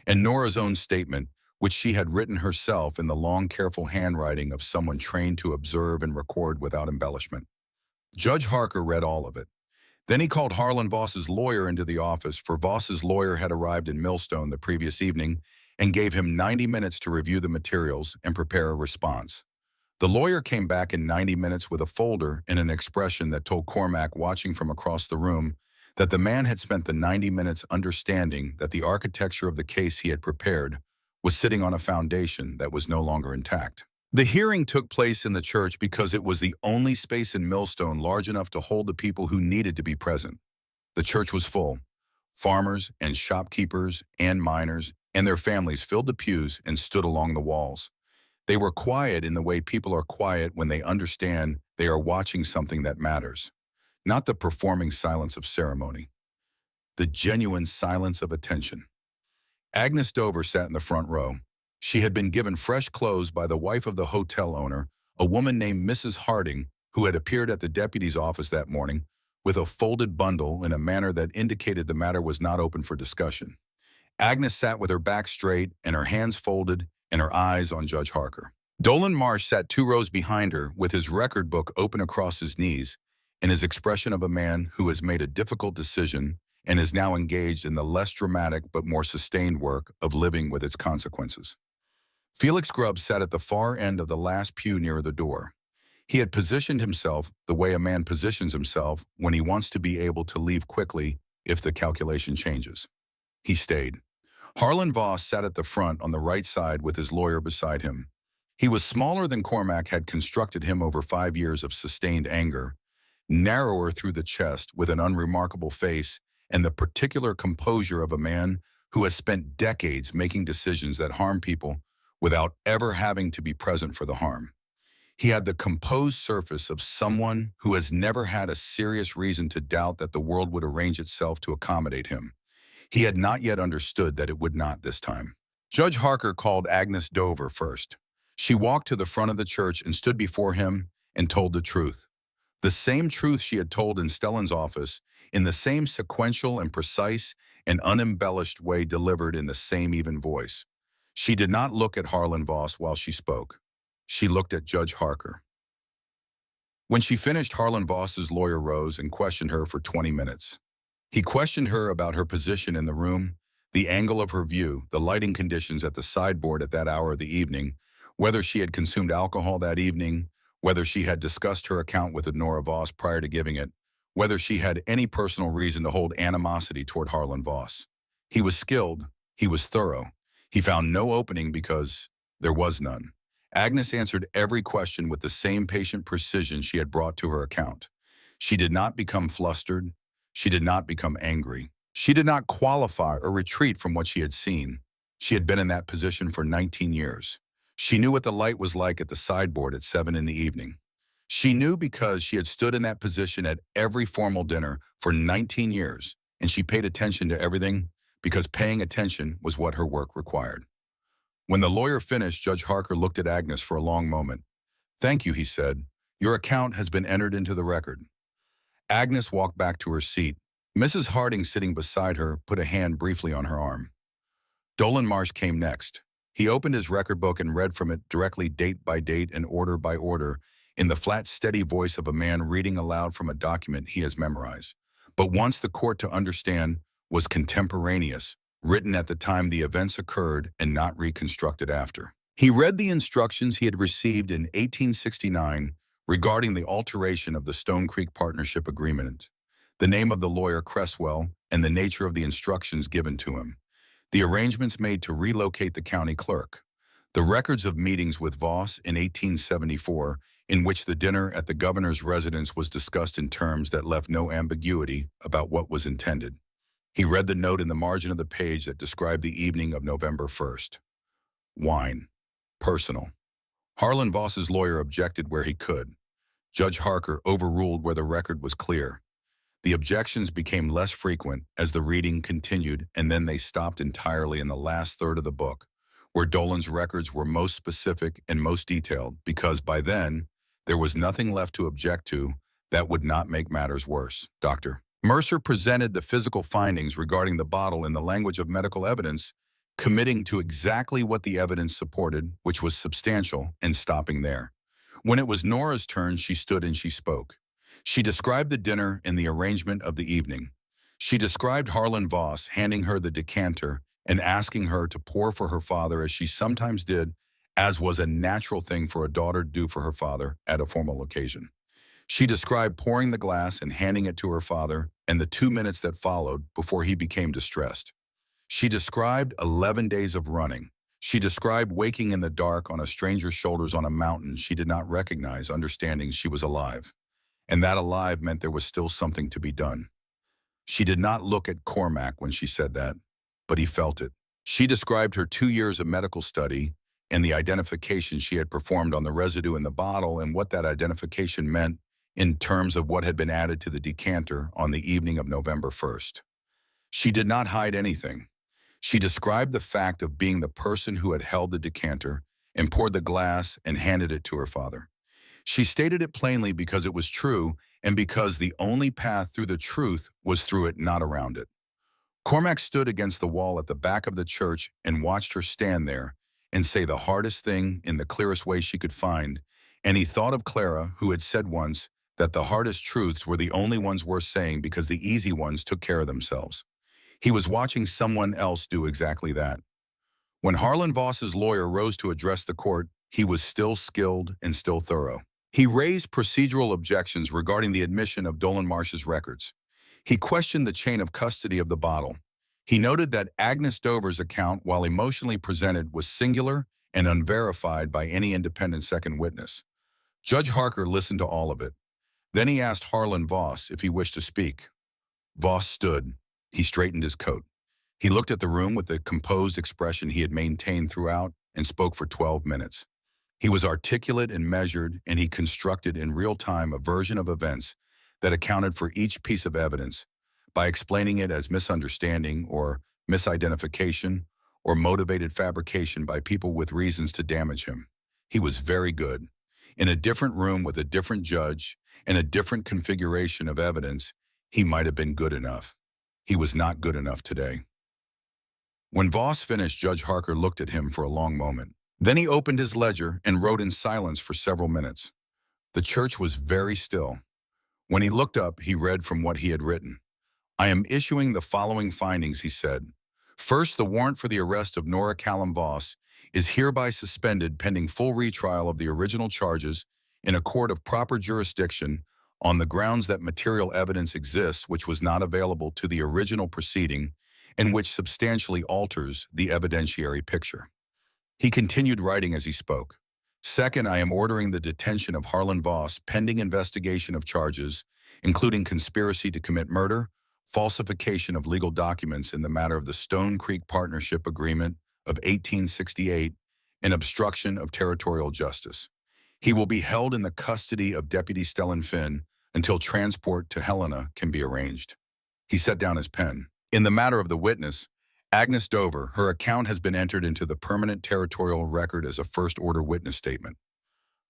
S1: And Nora's own statement, which she had written herself in the long, careful handwriting of someone trained to observe and record without embellishment. Judge Harker read all of it. Then he called Harlan Voss's lawyer into the office, for Voss's lawyer had arrived in Millstone the previous evening, and gave him 90 minutes to review the materials and prepare a response. The lawyer came back in 90 minutes with a folder and an expression that told Cormac, watching from across the room, that the man had spent the 90 minutes understanding that the architecture of the case he had prepared was sitting on a foundation that was no longer intact. The hearing took place in the church because it was the only space in Millstone large enough to hold the people who needed to be present. The church was full. Farmers and shopkeepers and miners and their families filled the pews and stood along the walls. They were quiet in the way people are quiet when they understand they are watching something that matters. Not the performing silence of ceremony. The genuine silence of attention. Agnes Dover sat in the front row. She had been given fresh clothes by the wife of the hotel owner, a woman named Mrs. Harding, who had appeared at the deputy's office that morning with a folded bundle in a manner that indicated the matter was not open for discussion. Agnes sat with her back straight and her hands folded and her eyes on Judge Harker. Dolan Marsh sat 2 rows behind her with his record book open across his knees and his expression of a man who has made a difficult decision and is now engaged in the less dramatic but more sustained work of living with its consequences. Felix Grubb sat at the far end of the last pew near the door. He had positioned himself the way a man positions himself when he wants to be able to leave quickly if the calculation changes. He stayed. Harlan Voss sat at the front on the right side with his lawyer beside him. He was smaller than Cormac had constructed him over 5 years of sustained anger, narrower through the chest with an unremarkable face and the particular composure of a man who has spent decades making decisions that harm people without ever having to be present for the harm. He had the composed surface of someone who has never had a serious reason to doubt that the world would arrange itself to accommodate him. He had not yet understood that it would not this time. Judge Harker called Agnes Dover first. She walked to the front of the church and stood before him and told the truth. The same truth she had told in Stellan's office, in the same sequential and precise and unembellished way, delivered in the same even voice. She did not look at Harlan Voss while she spoke. She looked at Judge Harker. When she finished, Harlan Voss's lawyer rose and questioned her for 20 minutes. He questioned her about her position in the room, the angle of her view, the lighting conditions at the sideboard at that hour of the evening, whether she had consumed alcohol that evening, whether she had discussed her account with Nora Voss prior to giving it, whether she had any personal reason to hold animosity toward Harlan Voss. He was skilled. He was thorough. He found no opening because there was none. Agnes answered every question with the same patient precision she had brought to her account. She did not become flustered. She did not become angry. She did not qualify or retreat from what she had seen. She had been in that position for 19 years. She knew what the light was like at the sideboard at 7 in the evening. She knew because she had stood in that position at every formal dinner for 19 years, and she paid attention to everything because paying attention was what her work required. When the lawyer finished, Judge Harker looked at Agnes for a long moment. "Thank you," he said. "Your account has been entered into the record." Agnes walked back to her seat. Mrs. Harding, sitting beside her, put a hand briefly on her arm. Dolan Marsh came next. He opened his record book and read from it directly, date by date and order by order, in the flat, steady voice of a man reading aloud from a document he has memorized. But wants the court to understand was contemporaneous, written at the time the events occurred and not reconstructed after. He read the instructions he had received in 1869 regarding the alteration of the Stone Creek Partnership Agreement, the name of the lawyer Cresswell, and the nature of the instructions given to him, the arrangements made to relocate the county clerk, the records of meetings with Voss in 1874, in which the dinner at the governor's residence was discussed in terms that left no ambiguity about what was intended. He read the note in the margin of the page that described the evening of November 1st. Wine. Personal. Harlan Voss's lawyer objected where he could. Judge Harker overruled where the record was clear. The objections became less frequent as the reading continued, and then they stopped entirely in the last third of the book, where Dolan's records were most specific and most detailed, because by then, there was nothing left to object to that would not make matters worse. Dr. Mercer presented the physical findings regarding the bottle in the language of medical evidence, committing to exactly what the evidence supported, which was substantial, and stopping there. When it was Nora's turn, she stood and she spoke. She described the dinner and the arrangement of the evening. She described Harlan Voss handing her the decanter and asking her to pour for her father as she sometimes did, as was a natural thing for a daughter to do for her father at a formal occasion. She described pouring the glass and handing it to her father and the 2 minutes that followed before he became distressed. She described 11 days of running. She described waking in the dark on a stranger's shoulders on a mountain she did not recognize, understanding she was alive. And that alive meant there was still something to be done. She did not look at Cormac when she said that, but he felt it. She described her 2 years of medical study and the identification she had performed on the residue in the bottle and what that identification meant in terms of what had been added to the decanter on the evening of November 1st. She did not hide anything. She described the fact of being the person who had held the decanter and poured the glass and handed it to her father. She stated it plainly because it was true and because the only path through the truth was through it, not around it. Cormac stood against the wall at the back of the church and watched her stand there and say the hardest thing in the clearest way she could find, and he thought of Clara, who had said once that the hardest truths were the only ones worth saying because the easy ones took care of themselves. He was watching someone else do exactly that. When Harlan Voss's lawyer rose to address the court, he was still skilled and still thorough. He raised procedural objections regarding the admission of Dolan Marsh's records. He questioned the chain of custody of the bottle. He noted that Agnes Dover's account, while emotionally presented, was singular and unverified by any independent second witness. Judge Harker listened to all of it. Then he asked Harlan Voss if he wished to speak. Voss stood. He straightened his coat. He looked at the room with the composed expression he had maintained throughout and spoke for 12 minutes. He was articulate and measured, and he constructed in real time a version of events that accounted for each piece of evidence by explaining it as misunderstanding or misidentification or motivated fabrication by people with reasons to damage him. He was very good. In a different room with a different judge and a different configuration of evidence, he might have been good enough. He was not good enough today. When Voss finished, Judge Harker looked at him for a long moment. Then he opened his ledger and wrote in silence for several minutes. The church was very still. When he looked up, he read from what he had written. "I am issuing the following findings," he said. "First, the warrant for the arrest of Nora Callum Voss is hereby suspended pending full retrial of the original charges in a court of proper jurisdiction on the grounds that material evidence exists which was not available to the original proceeding and which substantially alters the evidentiary picture." He continued writing as he spoke. "Second, I am ordering the detention of Harlan Voss pending investigation of charges, including conspiracy to commit murder, falsification of legal documents in the matter of the Stone Creek Partnership Agreement of 1868, and obstruction of territorial justice." He will be held in the custody of Deputy Stellan Finn until transport to Helena can be arranged. He set down his pen. In the matter of the witness, Agnes Dover, her account has been entered into the permanent territorial record as a first-order witness statement.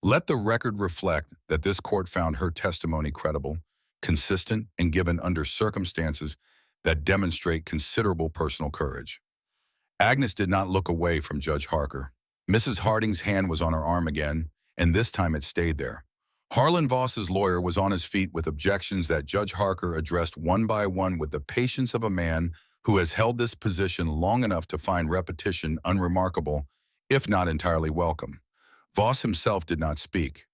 S1: Let the record reflect that this court found her testimony credible, consistent, and given under circumstances that demonstrate considerable personal courage. Agnes did not look away from Judge Harker. Mrs. Harding's hand was on her arm again, and this time it stayed there. Harlan Voss's lawyer was on his feet with objections that Judge Harker addressed one by one with the patience of a man who has held this position long enough to find repetition unremarkable, if not entirely welcome. Voss himself did not speak.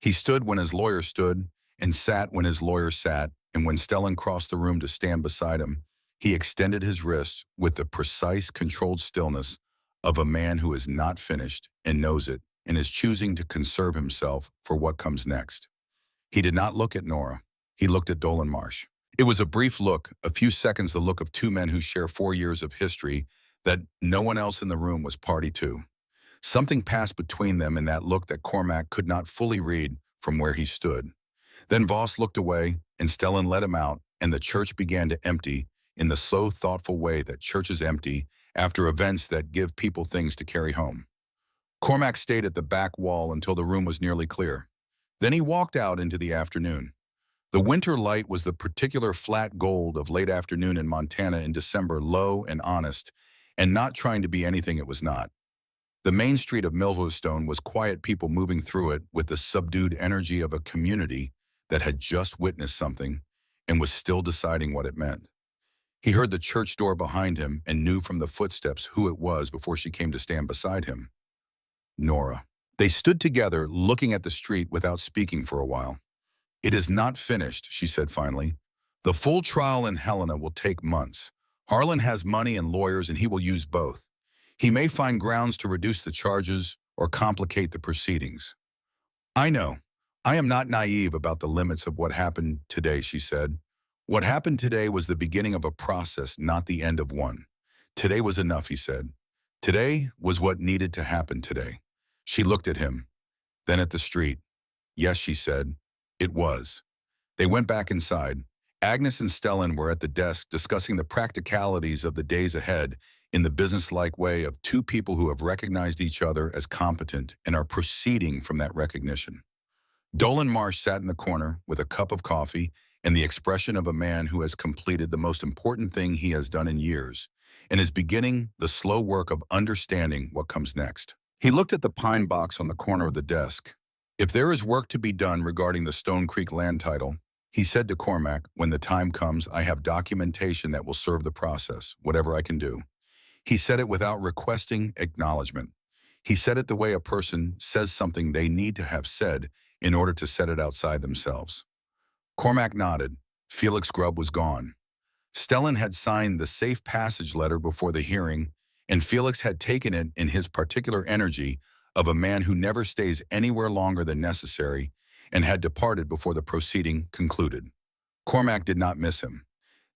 S1: He stood when his lawyer stood, and sat when his lawyer sat, and when Stellan crossed the room to stand beside him, he extended his wrists with the precise, controlled stillness of a man who is not finished and knows it and is choosing to conserve himself for what comes next. He did not look at Nora. He looked at Dolan Marsh. It was a brief look, a few seconds, the look of two men who share 4 years of history that no one else in the room was party to. Something passed between them in that look that Cormac could not fully read from where he stood. Then Voss looked away, and Stellan let him out, and the church began to empty in the slow, thoughtful way that churches empty after events that give people things to carry home. Cormac stayed at the back wall until the room was nearly clear. Then he walked out into the afternoon. The winter light was the particular flat gold of late afternoon in Montana in December, low and honest, and not trying to be anything it was not. The main street of Milverstone was quiet, people moving through it with the subdued energy of a community that had just witnessed something and was still deciding what it meant. He heard the church door behind him and knew from the footsteps who it was before she came to stand beside him. Nora. They stood together, looking at the street without speaking for a while. "It is not finished," she said finally. "The full trial in Helena will take months. Harlan has money and lawyers, and he will use both. He may find grounds to reduce the charges or complicate the proceedings. I know. I am not naive about the limits of what happened today," she said. "What happened today was the beginning of a process, not the end of one. Today was enough," he said. "Today was what needed to happen today." She looked at him, then at the street. "Yes," she said, "it was." They went back inside. Agnes and Stellan were at the desk discussing the practicalities of the days ahead in the businesslike way of two people who have recognized each other as competent and are proceeding from that recognition. Dolan Marsh sat in the corner with a cup of coffee and the expression of a man who has completed the most important thing he has done in years and is beginning the slow work of understanding what comes next. He looked at the pine box on the corner of the desk. "If there is work to be done regarding the Stone Creek land title," he said to Cormac, "when the time comes, I have documentation that will serve the process, whatever I can do." He said it without requesting acknowledgement. He said it the way a person says something they need to have said in order to set it outside themselves. Cormac nodded. Felix Grubb was gone. Stellan had signed the safe passage letter before the hearing, and Felix had taken it in his particular energy of a man who never stays anywhere longer than necessary, and had departed before the proceeding concluded. Cormac did not miss him.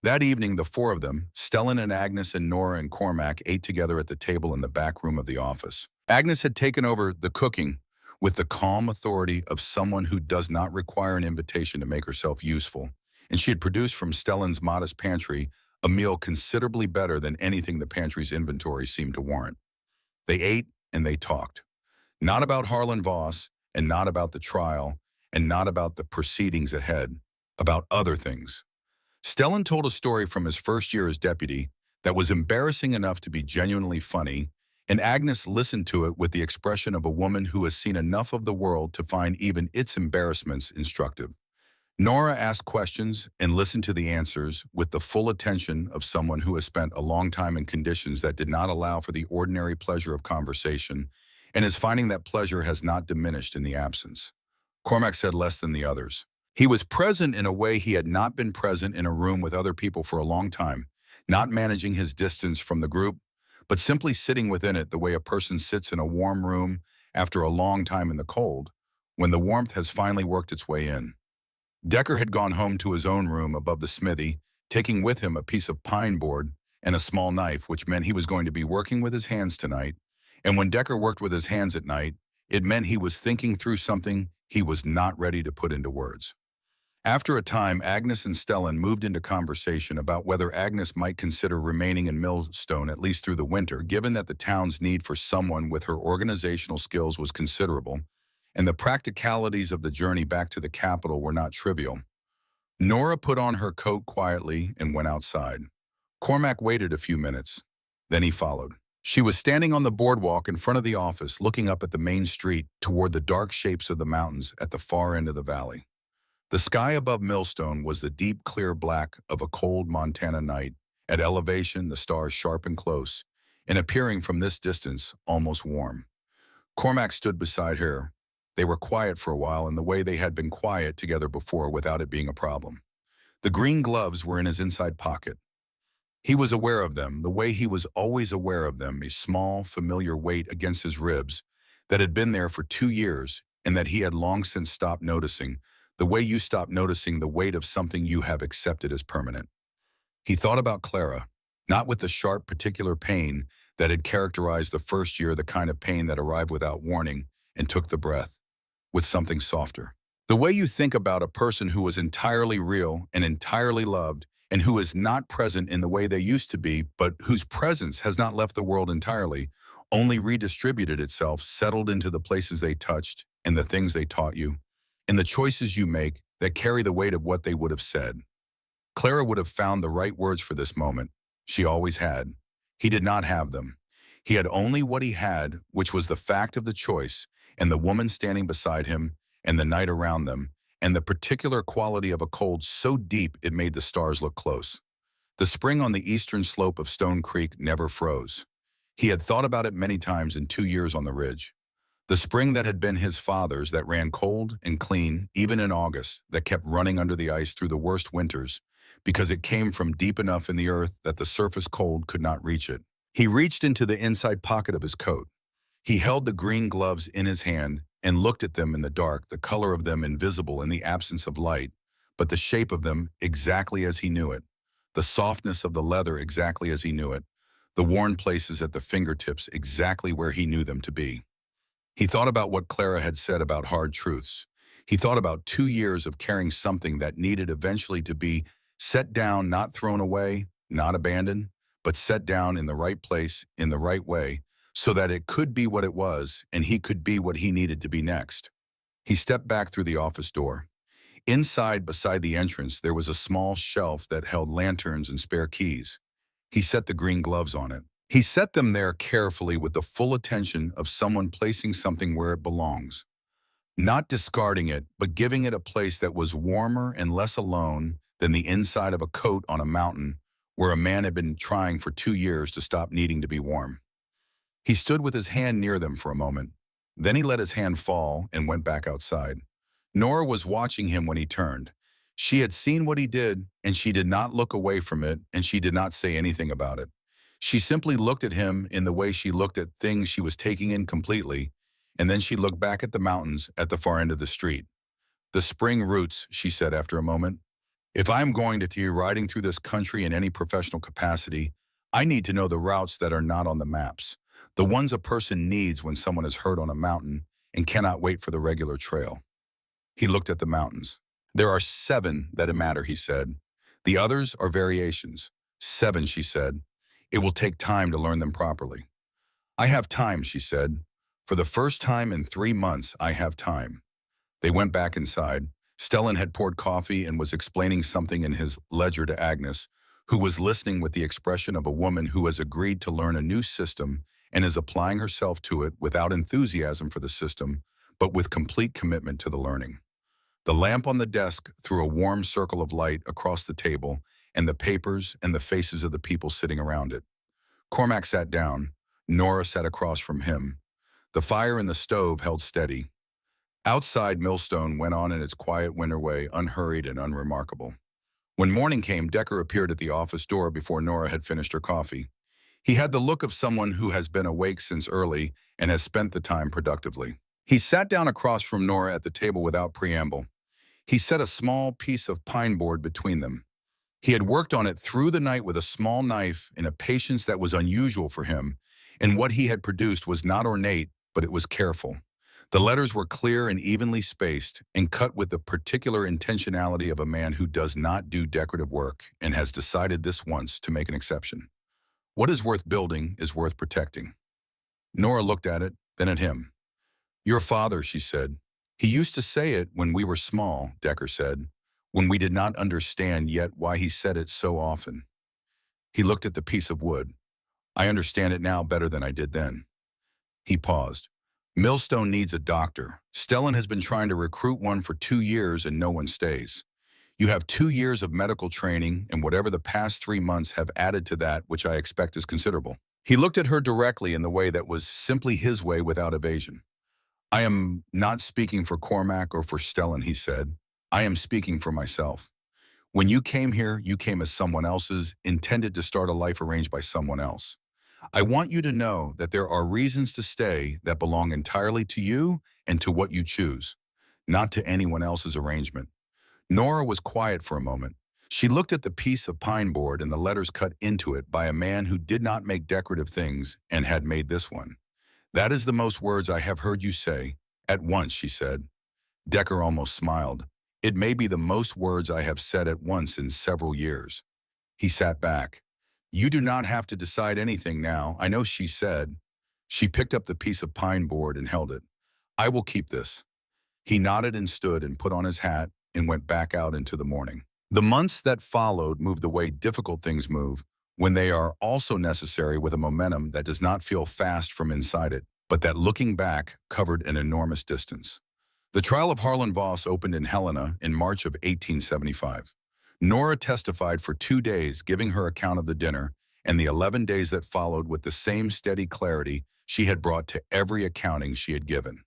S1: That evening, the four of them, Stellan and Agnes and Nora and Cormac, ate together at the table in the back room of the office. Agnes had taken over the cooking with the calm authority of someone who does not require an invitation to make herself useful, and she had produced from Stellan's modest pantry a meal considerably better than anything the pantry's inventory seemed to warrant. They ate and they talked. Not about Harlan Voss, and not about the trial, and not about the proceedings ahead, about other things. Stellan told a story from his first year as deputy that was embarrassing enough to be genuinely funny, and Agnes listened to it with the expression of a woman who has seen enough of the world to find even its embarrassments instructive. Nora asked questions and listened to the answers with the full attention of someone who has spent a long time in conditions that did not allow for the ordinary pleasure of conversation, and is finding that pleasure has not diminished in the absence. Cormac said less than the others. He was present in a way he had not been present in a room with other people for a long time, not managing his distance from the group, but simply sitting within it the way a person sits in a warm room after a long time in the cold, when the warmth has finally worked its way in. Decker had gone home to his own room above the smithy, taking with him a piece of pine board and a small knife, which meant he was going to be working with his hands tonight, and when Decker worked with his hands at night, It meant he was thinking through something he was not ready to put into words. After a time, Agnes and Stellan moved into conversation about whether Agnes might consider remaining in Millstone at least through the winter, given that the town's need for someone with her organizational skills was considerable, and the practicalities of the journey back to the capital were not trivial. Nora put on her coat quietly and went outside. Cormac waited a few minutes. Then he followed. She was standing on the boardwalk in front of the office, looking up at the main street toward the dark shapes of the mountains at the far end of the valley. The sky above Millstone was the deep, clear black of a cold Montana night. At elevation, the stars sharp and close, and appearing from this distance, almost warm. Cormac stood beside her. They were quiet for a while in the way they had been quiet together before without it being a problem. The green gloves were in his inside pocket. He was aware of them, the way he was always aware of them, a small, familiar weight against his ribs that had been there for 2 years and that he had long since stopped noticing, the way you stop noticing the weight of something you have accepted as permanent. He thought about Clara, not with the sharp, particular pain that had characterized the first year, the kind of pain that arrived without warning and took the breath, with something softer. The way you think about a person who was entirely real and entirely loved and who is not present in the way they used to be, but whose presence has not left the world entirely, only redistributed itself, settled into the places they touched and the things they taught you, and the choices you make that carry the weight of what they would have said. Clara would have found the right words for this moment. She always had. He did not have them. He had only what he had, which was the fact of the choice, and the woman standing beside him, and the night around them, and the particular quality of a cold so deep it made the stars look close. The spring on the eastern slope of Stone Creek never froze. He had thought about it many times in 2 years on the ridge. The spring that had been his father's, that ran cold and clean, even in August, that kept running under the ice through the worst winters, because it came from deep enough in the earth that the surface cold could not reach it. He reached into the inside pocket of his coat. He held the green gloves in his hand and looked at them in the dark, the color of them invisible in the absence of light, but the shape of them exactly as he knew it, the softness of the leather exactly as he knew it, the worn places at the fingertips exactly where he knew them to be. He thought about what Clara had said about hard truths. He thought about 2 years of carrying something that needed eventually to be set down, not thrown away, not abandoned, but set down in the right place, in the right way, so that it could be what it was and he could be what he needed to be next. He stepped back through the office door. Inside, beside the entrance, there was a small shelf that held lanterns and spare keys. He set the green gloves on it. He set them there carefully with the full attention of someone placing something where it belongs. Not discarding it, but giving it a place that was warmer and less alone than the inside of a coat on a mountain where a man had been trying for 2 years to stop needing to be warm. He stood with his hand near them for a moment. Then he let his hand fall and went back outside. Nora was watching him when he turned. She had seen what he did, and she did not look away from it, and she did not say anything about it. She simply looked at him in the way she looked at things she was taking in completely, and then she looked back at the mountains at the far end of the street. "The spring roots," she said after a moment. "If I'm going to be riding through this country in any professional capacity, I need to know the routes that are not on the maps, the ones a person needs when someone is hurt on a mountain and cannot wait for the regular trail." He looked at the mountains. "There are 7 that matter," he said. "The others are variations." 7, she said. "It will take time to learn them properly." "I have time," she said. "For the first time in 3 months, I have time." They went back inside. Stellan had poured coffee and was explaining something in his ledger to Agnes, who was listening with the expression of a woman who has agreed to learn a new system and is applying herself to it without enthusiasm for the system, but with complete commitment to the learning. The lamp on the desk threw a warm circle of light across the table and the papers and the faces of the people sitting around it. Cormac sat down. Nora sat across from him. The fire in the stove held steady. Outside, Millstone went on in its quiet winter way, unhurried and unremarkable. When morning came, Decker appeared at the office door before Nora had finished her coffee. He had the look of someone who has been awake since early and has spent the time productively. He sat down across from Nora at the table without preamble. He set a small piece of pine board between them. He had worked on it through the night with a small knife in a patience that was unusual for him, and what he had produced was not ornate, but it was careful. The letters were clear and evenly spaced and cut with the particular intentionality of a man who does not do decorative work and has decided this once to make an exception. What is worth building is worth protecting. Nora looked at it, then at him. Your father, she said. He used to say it when we were small, Decker said, when we did not understand yet why he said it so often. He looked at the piece of wood. I understand it now better than I did then. He paused. Millstone needs a doctor. Stellan has been trying to recruit one for 2 years and no one stays. You have 2 years of medical training and whatever the past 3 months have added to that, which I expect is considerable. He looked at her directly in the way that was simply his way without evasion. I am not speaking for Cormac or for Stellan, he said. I am speaking for myself. When you came here, you came as someone else's, intended to start a life arranged by someone else. I want you to know that there are reasons to stay that belong entirely to you and to what you choose, not to anyone else's arrangement. Nora was quiet for a moment. She looked at the piece of pine board and the letters cut into it by a man who did not make decorative things and had made this one. That is the most words I have heard you say. At once, she said. Decker almost smiled. It may be the most words I have said at once in several years. He sat back. You do not have to decide anything now, I know, she said. She picked up the piece of pine board and held it. I will keep this. He nodded and stood and put on his hat and went back out into the morning. The months that followed moved the way difficult things move, when they are also necessary with a momentum that does not feel fast from inside it, but that looking back covered an enormous distance. The trial of Harlan Voss opened in Helena in March of 1875. Nora testified for 2 days, giving her account of the dinner, and the 11 days that followed with the same steady clarity she had brought to every accounting she had given.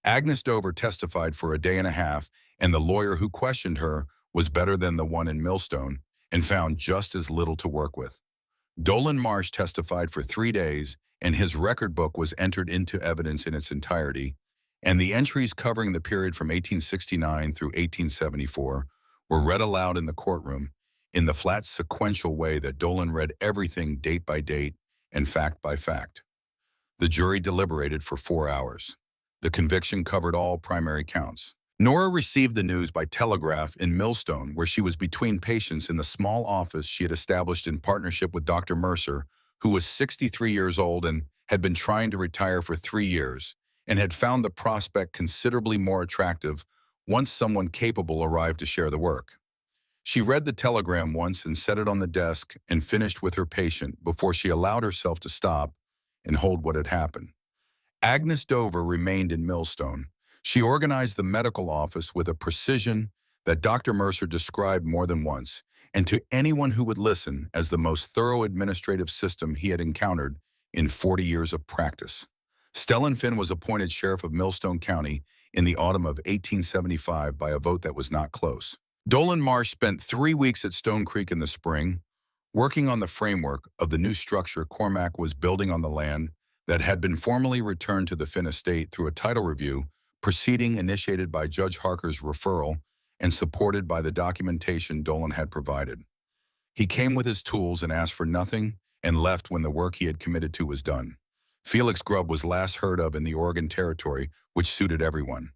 S1: Agnes Dover testified for a day and a half, and the lawyer who questioned her was better than the one in Millstone and found just as little to work with. Dolan Marsh testified for 3 days, and his record book was entered into evidence in its entirety, and the entries covering the period from 1869 through 1874 were read aloud in the courtroom in the flat sequential way that Dolan read everything date by date and fact by fact. The jury deliberated for 4 hours. The conviction covered all primary counts. Nora received the news by telegraph in Millstone, where she was between patients in the small office she had established in partnership with Dr. Mercer, who was 63 years old and had been trying to retire for 3 years, and had found the prospect considerably more attractive once someone capable arrived to share the work. She read the telegram once and set it on the desk and finished with her patient before she allowed herself to stop and hold what had happened. Agnes Dover remained in Millstone. She organized the medical office with a precision that Dr. Mercer described more than once, and to anyone who would listen, as the most thorough administrative system he had encountered in 40 years of practice. Stellan Finn was appointed sheriff of Millstone County in the autumn of 1875 by a vote that was not close. Dolan Marsh spent 3 weeks at Stone Creek in the spring, working on the framework of the new structure Cormac was building on the land that had been formally returned to the Finn estate through a title review proceeding initiated by Judge Harker's referral and supported by the documentation Dolan had provided. He came with his tools and asked for nothing and left when the work he had committed to was done. Felix Grubb was last heard of in the Oregon Territory, which suited everyone.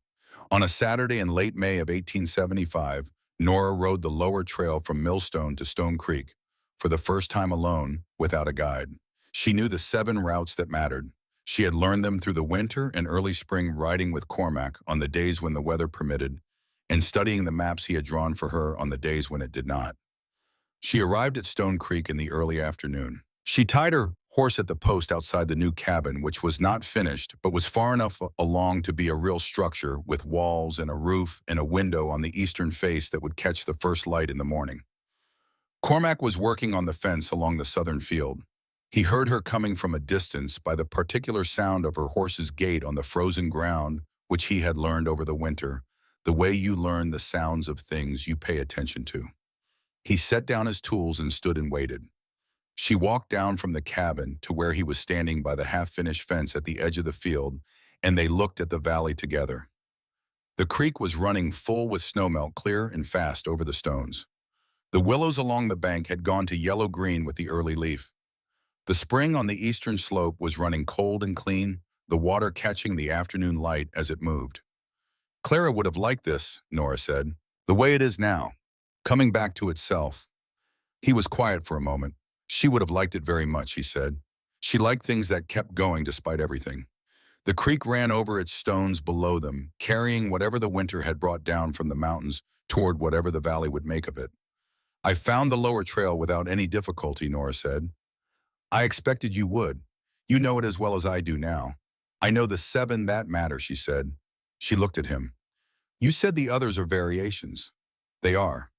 S1: On a Saturday in late May of 1875, Nora rode the lower trail from Millstone to Stone Creek, for the first time alone, without a guide. She knew the 7 routes that mattered. She had learned them through the winter and early spring riding with Cormac on the days when the weather permitted, and studying the maps he had drawn for her on the days when it did not. She arrived at Stone Creek in the early afternoon. She tied her horse at the post outside the new cabin, which was not finished, but was far enough along to be a real structure with walls and a roof and a window on the eastern face that would catch the first light in the morning. Cormac was working on the fence along the southern field. He heard her coming from a distance by the particular sound of her horse's gait on the frozen ground, which he had learned over the winter, the way you learn the sounds of things you pay attention to. He set down his tools and stood and waited. She walked down from the cabin to where he was standing by the half-finished fence at the edge of the field, and they looked at the valley together. The creek was running full with snowmelt clear and fast over the stones. The willows along the bank had gone to yellow-green with the early leaf. The spring on the eastern slope was running cold and clean, the water catching the afternoon light as it moved. Clara would have liked this, Nora said, the way it is now, coming back to itself. He was quiet for a moment. She would have liked it very much, he said. She liked things that kept going despite everything. The creek ran over its stones below them, carrying whatever the winter had brought down from the mountains toward whatever the valley would make of it. I found the lower trail without any difficulty, Nora said. I expected you would. You know it as well as I do now. I know the 7 that matter, she said. She looked at him. You said the others are variations. They are.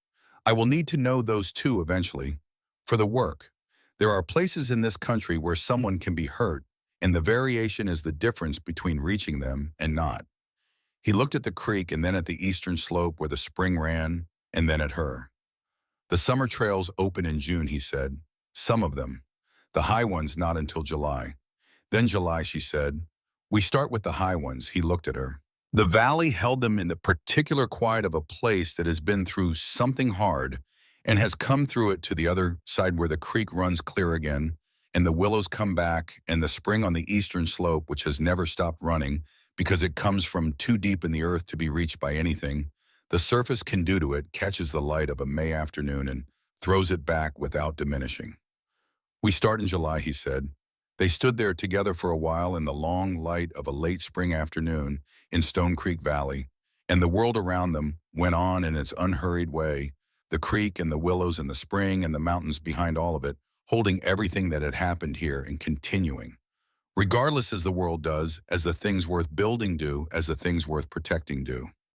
S1: I will need to know those too eventually. For the work. There are places in this country where someone can be hurt, and the variation is the difference between reaching them and not. He looked at the creek and then at the eastern slope where the spring ran, and then at her. The summer trails open in June, he said. Some of them. The high ones not until July. Then July, she said. We start with the high ones, he looked at her. The valley held them in the particular quiet of a place that has been through something hard and has come through it to the other side where the creek runs clear again, and the willows come back, and the spring on the eastern slope, which has never stopped running because it comes from too deep in the earth to be reached by anything, the surface can do to it, catches the light of a May afternoon and throws it back without diminishing. We start in July, he said. They stood there together for a while in the long light of a late spring afternoon in Stone Creek Valley, and the world around them went on in its unhurried way, the creek and the willows and the spring and the mountains behind all of it, holding everything that had happened here and continuing. Regardless as the world does, as the things worth building do, as the things worth protecting do.